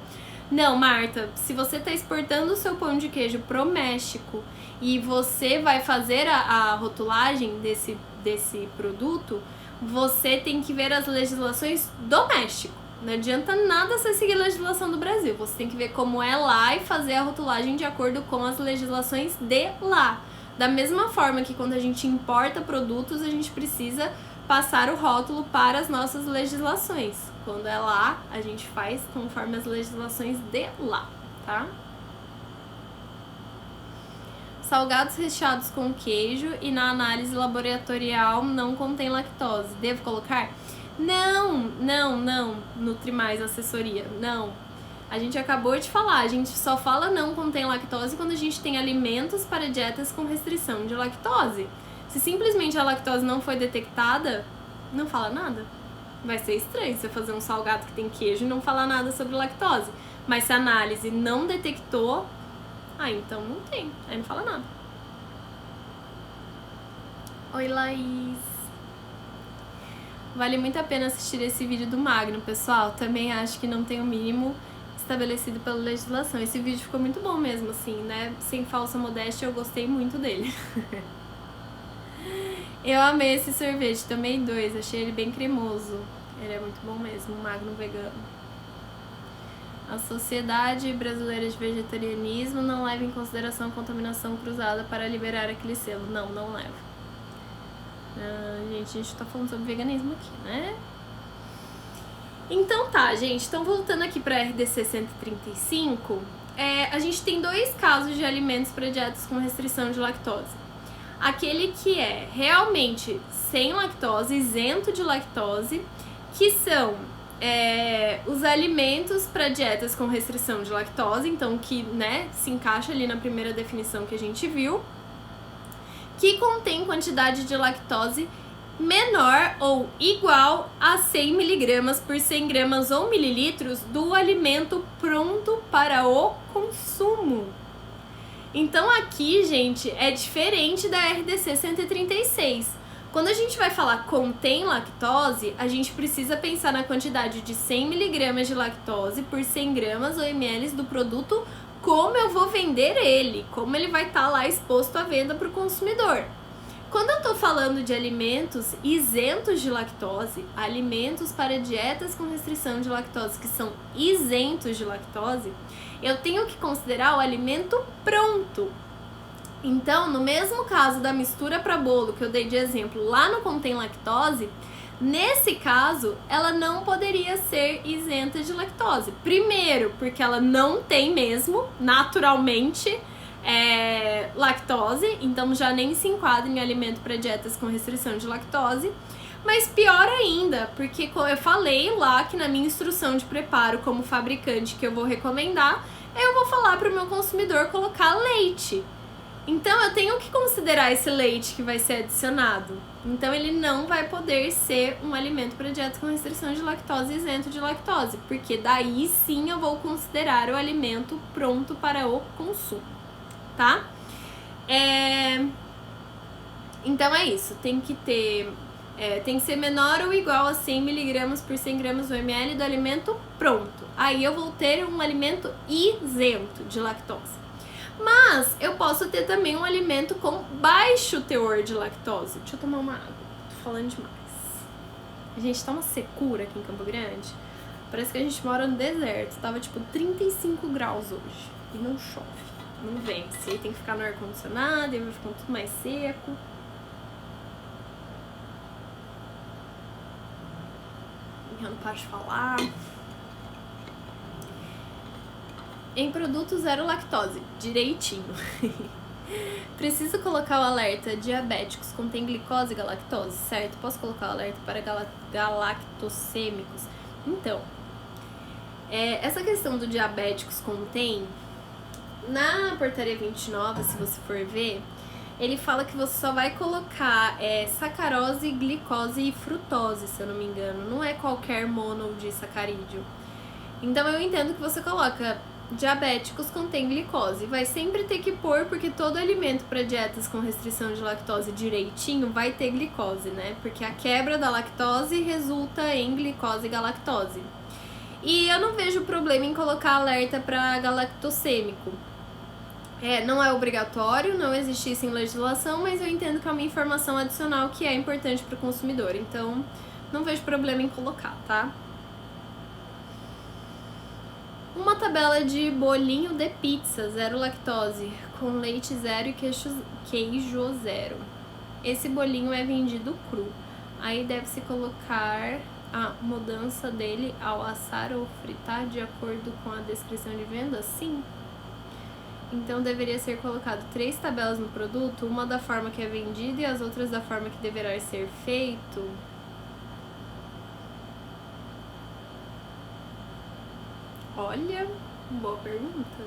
Não, Marta, se você está exportando o seu pão de queijo pro México e você vai fazer a rotulagem desse produto, você tem que ver as legislações do México. Não adianta nada você seguir a legislação do Brasil. Você tem que ver como é lá e fazer a rotulagem de acordo com as legislações de lá. Da mesma forma que quando a gente importa produtos, a gente precisa passar o rótulo para as nossas legislações. Quando é lá, a gente faz conforme as legislações de lá, tá? Salgados recheados com queijo e na análise laboratorial não contém lactose. Devo colocar? Não, Nutrimais assessoria, não. A gente acabou de falar, a gente só fala não contém lactose quando a gente tem alimentos para dietas com restrição de lactose. Se simplesmente a lactose não foi detectada, não fala nada. Vai ser estranho você fazer um salgado que tem queijo e não falar nada sobre lactose. Mas se a análise não detectou, então não tem, aí não fala nada. Oi, Laís. Vale muito a pena assistir esse vídeo do Magno, pessoal. Também acho que não tem o mínimo estabelecido pela legislação. Esse vídeo ficou muito bom mesmo, assim, né? Sem falsa modéstia, eu gostei muito dele. Eu amei esse sorvete, tomei 2, achei ele bem cremoso. Ele é muito bom mesmo, um Magno vegano. A Sociedade Brasileira de Vegetarianismo não leva em consideração a contaminação cruzada para liberar aquele selo. Não leva. Gente, a gente tá falando sobre veganismo aqui, né? Então tá, gente. Então voltando aqui pra RDC 135, a gente tem 2 casos de alimentos para dietas com restrição de lactose. Aquele que é realmente sem lactose, isento de lactose, que são os alimentos para dietas com restrição de lactose, então que, né, se encaixa ali na primeira definição que a gente viu, que contém quantidade de lactose menor ou igual a 100 miligramas por 100 gramas ou mililitros do alimento pronto para o consumo. Então aqui, gente, é diferente da RDC 136. Quando a gente vai falar contém lactose, a gente precisa pensar na quantidade de 100 miligramas de lactose por 100 gramas ou ml do produto, como eu vou vender ele, como ele vai estar lá exposto à venda para o consumidor. Quando eu tô falando de alimentos isentos de lactose, alimentos para dietas com restrição de lactose que são isentos de lactose, eu tenho que considerar o alimento pronto. Então, no mesmo caso da mistura para bolo que eu dei de exemplo lá no contém lactose, nesse caso, ela não poderia ser isenta de lactose. Primeiro, porque ela não tem mesmo, naturalmente, lactose, então já nem se enquadra em alimento para dietas com restrição de lactose. Mas pior ainda, porque eu falei lá que na minha instrução de preparo como fabricante que eu vou recomendar, eu vou falar para o meu consumidor colocar leite. Então eu tenho que considerar esse leite que vai ser adicionado. Então ele não vai poder ser um alimento para dieta com restrição de lactose isento de lactose, porque daí sim eu vou considerar o alimento pronto para o consumo, tá? Então é isso, tem que ser menor ou igual a 100 miligramas por 100 gramas ou ml do alimento pronto. Aí eu vou ter um alimento isento de lactose. Mas eu posso ter também um alimento com baixo teor de lactose. Deixa eu tomar uma água, tô falando demais. A gente tá uma secura aqui em Campo Grande. Parece que a gente mora no deserto. Tava tipo 35 graus hoje e não chove, não vence. Aí tem que ficar no ar-condicionado e vai ficando tudo mais seco. Eu não paro de falar. Em produto zero lactose, direitinho. Preciso colocar o alerta diabéticos contém glicose e galactose, certo? Posso colocar o alerta para galactosêmicos? Então, essa questão do diabéticos contém, na portaria 29, se você for ver, ele fala que você só vai colocar sacarose, glicose e frutose, se eu não me engano. Não é qualquer mono de sacarídeo. Então eu entendo que você coloca diabéticos contém glicose. Vai sempre ter que pôr, porque todo alimento para dietas com restrição de lactose direitinho vai ter glicose, né? Porque a quebra da lactose resulta em glicose e galactose. E eu não vejo problema em colocar alerta para galactosêmico. Não é obrigatório, não existe isso em legislação, mas eu entendo que é uma informação adicional que é importante para o consumidor. Então, não vejo problema em colocar, tá? Uma tabela de bolinho de pizza, zero lactose, com leite zero e queijo zero. Esse bolinho é vendido cru. Aí deve-se colocar a mudança dele ao assar ou fritar de acordo com a descrição de venda? Sim. Então deveria ser colocado 3 tabelas no produto, uma da forma que é vendida e as outras da forma que deverá ser feito. Olha, boa pergunta.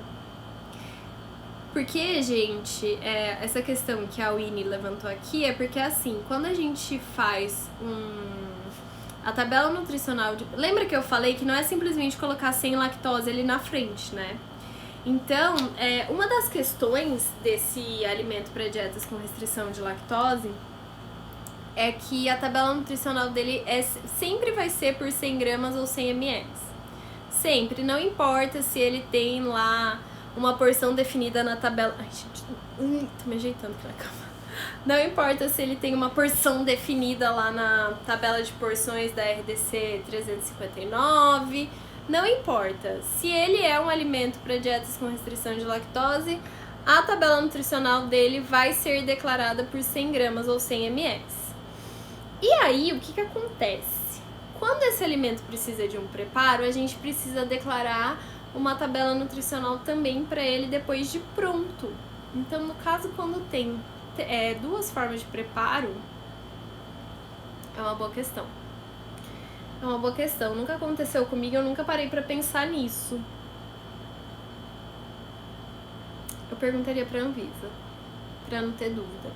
Porque, gente, essa questão que a Winnie levantou aqui é porque, assim, quando a gente faz a tabela nutricional... Lembra que eu falei que não é simplesmente colocar sem lactose ali na frente, né? Então, uma das questões desse alimento para dietas com restrição de lactose é que a tabela nutricional dele sempre vai ser por 100 gramas ou 100 ml. Sempre, não importa se ele tem lá uma porção definida na tabela... Ai, gente, tô me ajeitando aqui na cama. Não importa se ele tem uma porção definida lá na tabela de porções da RDC 359, não importa. Se ele é um alimento para dietas com restrição de lactose, a tabela nutricional dele vai ser declarada por 100 gramas ou 100 ml. E aí, o que acontece? Quando esse alimento precisa de um preparo, a gente precisa declarar uma tabela nutricional também para ele depois de pronto. Então, no caso, quando tem 2 formas de preparo, é uma boa questão. É uma boa questão. Nunca aconteceu comigo, eu nunca parei para pensar nisso. Eu perguntaria para a Anvisa, para não ter dúvida.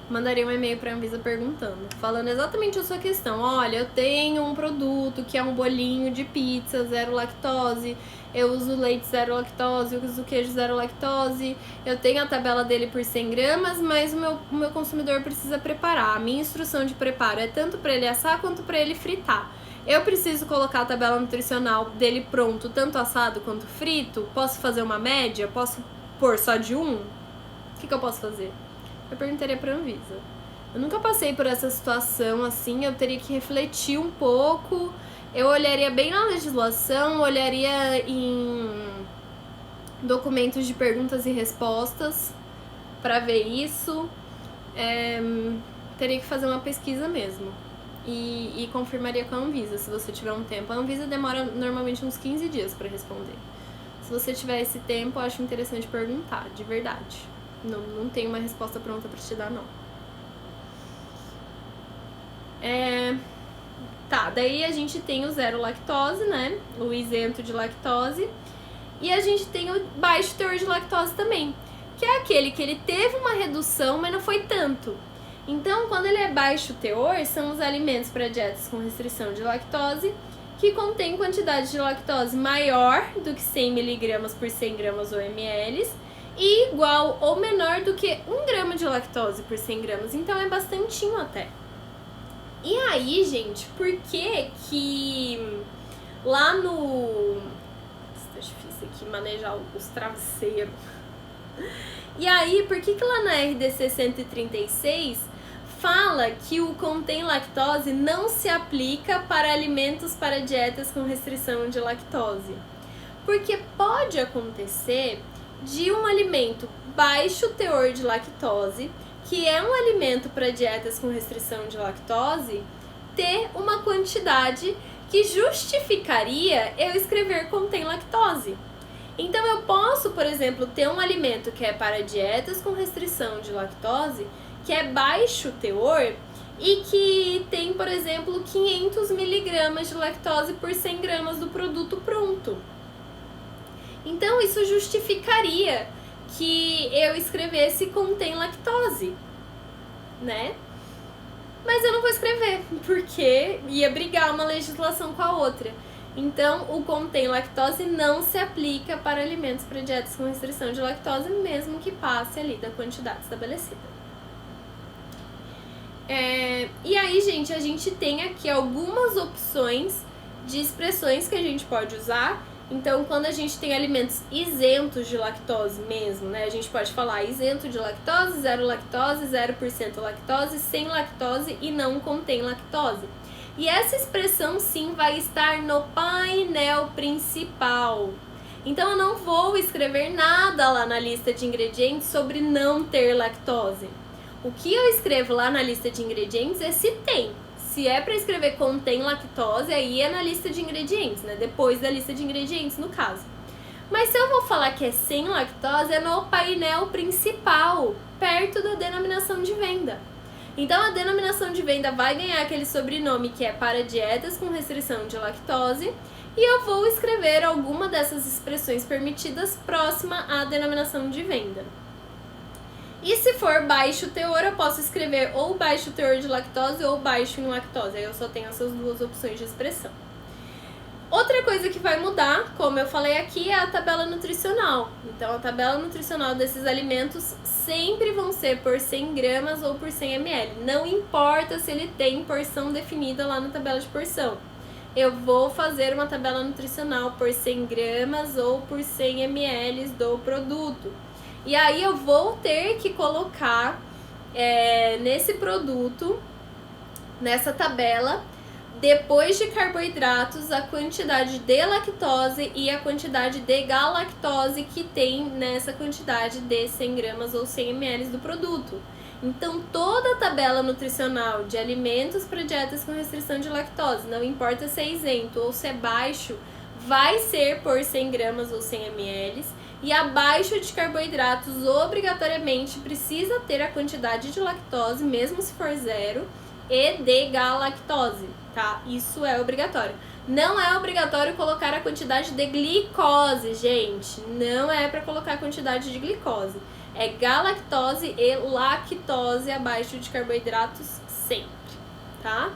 mandaria um e-mail pra Anvisa perguntando, falando exatamente a sua questão. Olha, eu tenho um produto que é um bolinho de pizza zero lactose, eu uso leite zero lactose, eu uso queijo zero lactose, eu tenho a tabela dele por 100 gramas, mas o meu consumidor precisa preparar. A minha instrução de preparo é tanto para ele assar quanto para ele fritar. Eu preciso colocar a tabela nutricional dele pronto, tanto assado quanto frito? Posso fazer uma média? Posso pôr só de um? O que eu posso fazer? Eu perguntaria pra Anvisa. Eu nunca passei por essa situação assim, eu teria que refletir um pouco, eu olharia bem na legislação, olharia em documentos de perguntas e respostas pra ver isso. Teria que fazer uma pesquisa mesmo. E confirmaria com a Anvisa, se você tiver um tempo. A Anvisa demora normalmente uns 15 dias pra responder. Se você tiver esse tempo, eu acho interessante perguntar, de verdade. Não tem uma resposta pronta pra te dar, não. Tá, daí a gente tem o zero lactose, né? O isento de lactose. E a gente tem o baixo teor de lactose também, que é aquele que ele teve uma redução, mas não foi tanto. Então, quando ele é baixo teor, são os alimentos para dietas com restrição de lactose, que contém quantidade de lactose maior do que 100 mg por 100 gramas ou ml, e igual ou menor do que 1 grama de lactose por 100 gramas. Então é bastantinho até. E aí, gente, por que lá no... Tá difícil aqui manejar os travesseiros. E aí, por que lá na RDC 136 fala que o contém lactose não se aplica para alimentos para dietas com restrição de lactose? Porque pode acontecer de um alimento baixo teor de lactose, que é um alimento para dietas com restrição de lactose, ter uma quantidade que justificaria eu escrever contém lactose. Então eu posso, por exemplo, ter um alimento que é para dietas com restrição de lactose, que é baixo teor e que tem, por exemplo, 500 miligramas de lactose por 100 gramas do produto pronto. Então isso justificaria que eu escrevesse contém lactose, né? Mas eu não vou escrever, porque ia brigar uma legislação com a outra. Então, o contém lactose não se aplica para alimentos para dietas com restrição de lactose, mesmo que passe ali da quantidade estabelecida. E aí, gente, a gente tem aqui algumas opções de expressões que a gente pode usar. Então, quando a gente tem alimentos isentos de lactose mesmo, né? A gente pode falar isento de lactose, 0% lactose, sem lactose e não contém lactose. E essa expressão, sim, vai estar no painel principal. Então, eu não vou escrever nada lá na lista de ingredientes sobre não ter lactose. O que eu escrevo lá na lista de ingredientes é se tem. Se é para escrever contém lactose, aí é na lista de ingredientes, né? Depois da lista de ingredientes, no caso. Mas se eu vou falar que é sem lactose, é no painel principal, perto da denominação de venda. Então, a denominação de venda vai ganhar aquele sobrenome que é para dietas com restrição de lactose, e eu vou escrever alguma dessas expressões permitidas próxima à denominação de venda. E se for baixo teor, eu posso escrever ou baixo teor de lactose ou baixo em lactose. Aí eu só tenho essas duas opções de expressão. Outra coisa que vai mudar, como eu falei aqui, é a tabela nutricional. Então, a tabela nutricional desses alimentos sempre vão ser por 100 gramas ou por 100 ml. Não importa se ele tem porção definida lá na tabela de porção. Eu vou fazer uma tabela nutricional por 100 gramas ou por 100 ml do produto. E aí eu vou ter que colocar nesse produto, nessa tabela, depois de carboidratos, a quantidade de lactose e a quantidade de galactose que tem nessa quantidade de 100 gramas ou 100 ml do produto. Então, toda a tabela nutricional de alimentos para dietas com restrição de lactose, não importa se é isento ou se é baixo, vai ser por 100 gramas ou 100 ml. E abaixo de carboidratos, obrigatoriamente, precisa ter a quantidade de lactose, mesmo se for zero, e de galactose. tá? Isso é obrigatório. Não é obrigatório colocar a quantidade de glicose, gente. Não é pra colocar a quantidade de glicose. É galactose e lactose abaixo de carboidratos sempre, tá?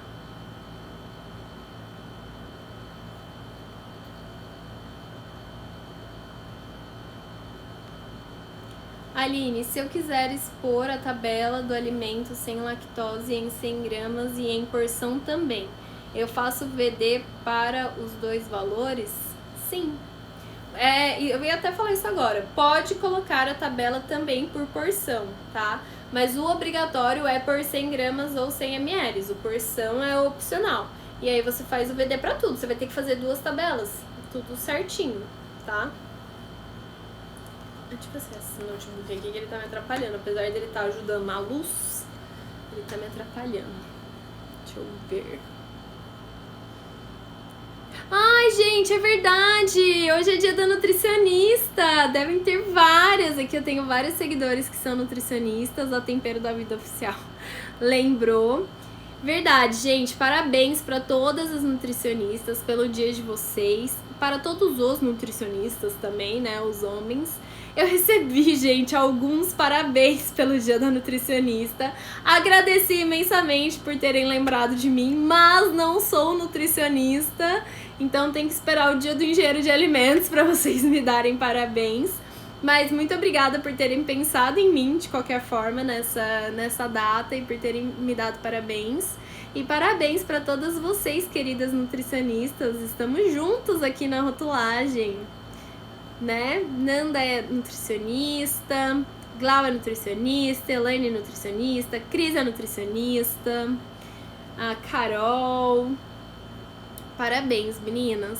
Aline, se eu quiser expor a tabela do alimento sem lactose em 100 gramas e em porção também, eu faço VD para os dois valores? Sim. Eu ia até falar isso agora. Pode colocar a tabela também por porção, tá? Mas o obrigatório é por 100 gramas ou 100 ml. O porção é opcional. E aí você faz o VD pra tudo. Você vai ter que fazer 2 tabelas. Tudo certinho, tá? Deixa eu ver se esse notebook aqui que ele tá me atrapalhando. Apesar dele estar ajudando na luz, ele tá me atrapalhando. Deixa eu ver. Ai, gente, é verdade! Hoje é dia da nutricionista! Devem ter várias. Aqui eu tenho vários seguidores que são nutricionistas. A Tempero da Vida Oficial lembrou. Verdade, gente. Parabéns para todas as nutricionistas pelo dia de vocês. Para todos os nutricionistas também, né? Os homens. Eu recebi, gente, alguns parabéns pelo dia da nutricionista. Agradeci imensamente por terem lembrado de mim, mas não sou nutricionista. Então tem que esperar o dia do engenheiro de alimentos para vocês me darem parabéns. Mas muito obrigada por terem pensado em mim, de qualquer forma, nessa data e por terem me dado parabéns. E parabéns para todas vocês, queridas nutricionistas. Estamos juntos aqui na rotulagem, né? Nanda é nutricionista, Glau é nutricionista, Elaine é nutricionista, Cris é nutricionista, a Carol. Parabéns, meninas.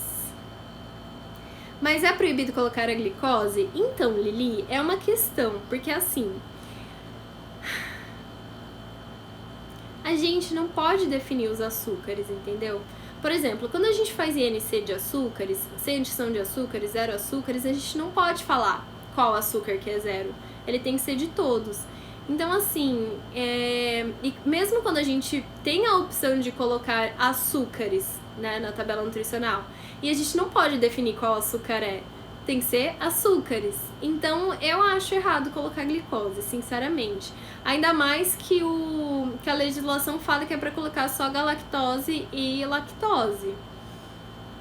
Mas é proibido colocar a glicose? Então, Lili, é uma questão, porque assim, a gente não pode definir os açúcares, entendeu? Por exemplo, quando a gente faz INC de açúcares, sem adição de açúcares, 0 açúcares, a gente não pode falar qual açúcar que é 0. Ele tem que ser de todos. Então, assim, e mesmo quando a gente tem a opção de colocar açúcares, né, na tabela nutricional, e a gente não pode definir qual açúcar é, tem que ser açúcares. Então, eu acho errado colocar glicose, sinceramente. Ainda mais que a legislação fala que é pra colocar só galactose e lactose.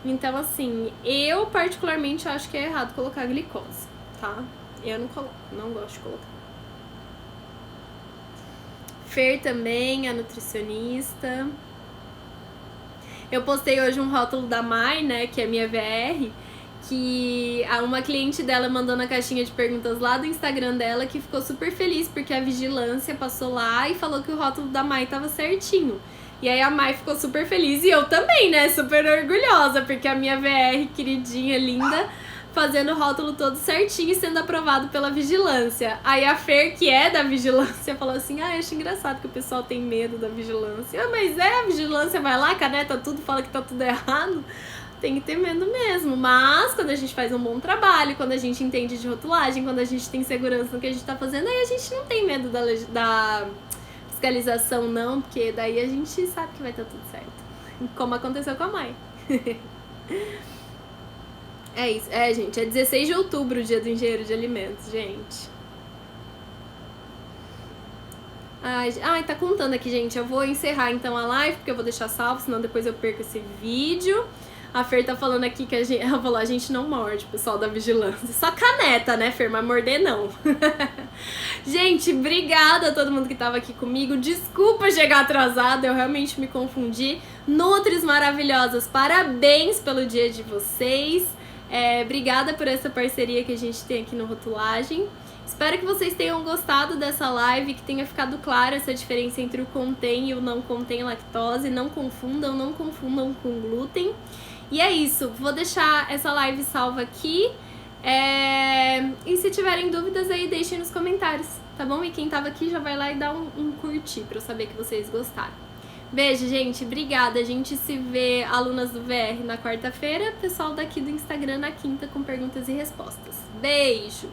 Então, assim, eu particularmente acho que é errado colocar glicose, tá? Eu não coloco, não gosto de colocar. Fer também, a nutricionista. Eu postei hoje um rótulo da Mai, né, que é minha VR, que uma cliente dela mandou na caixinha de perguntas lá do Instagram dela que ficou super feliz porque a vigilância passou lá e falou que o rótulo da Mai tava certinho. E aí a Mai ficou super feliz e eu também, né, super orgulhosa, porque a minha VR queridinha, linda, fazendo o rótulo todo certinho e sendo aprovado pela vigilância. Aí a Fer, que é da vigilância, falou assim, eu acho engraçado que o pessoal tem medo da vigilância. Mas a vigilância vai lá, caneta tudo, fala que tá tudo errado. Tem que ter medo mesmo. Mas quando a gente faz um bom trabalho, quando a gente entende de rotulagem, quando a gente tem segurança no que a gente tá fazendo, aí a gente não tem medo da fiscalização não, porque daí a gente sabe que vai estar tudo certo. Como aconteceu com a Mai. É isso, gente, é 16 de outubro o dia do engenheiro de alimentos, gente. Ai, tá contando aqui, gente. Eu vou encerrar então a live, porque eu vou deixar salvo, senão depois eu perco esse vídeo. A Fer tá falando aqui que ela falou, a gente não morde, pessoal da vigilância. Só caneta, né, Fer? Mas morder não. Gente, obrigada a todo mundo que tava aqui comigo. Desculpa chegar atrasada, eu realmente me confundi. Nutris maravilhosas, parabéns pelo dia de vocês. Obrigada por essa parceria que a gente tem aqui no Rotulagem. Espero que vocês tenham gostado dessa live, que tenha ficado clara essa diferença entre o contém e o não contém lactose. Não confundam com glúten. E é isso, vou deixar essa live salva aqui. E se tiverem dúvidas aí, deixem nos comentários, tá bom? E quem tava aqui já vai lá e dá um curtir pra eu saber que vocês gostaram. Beijo, gente. Obrigada. A gente se vê, alunas do VR, na quarta-feira. Pessoal daqui do Instagram na quinta com perguntas e respostas. Beijo!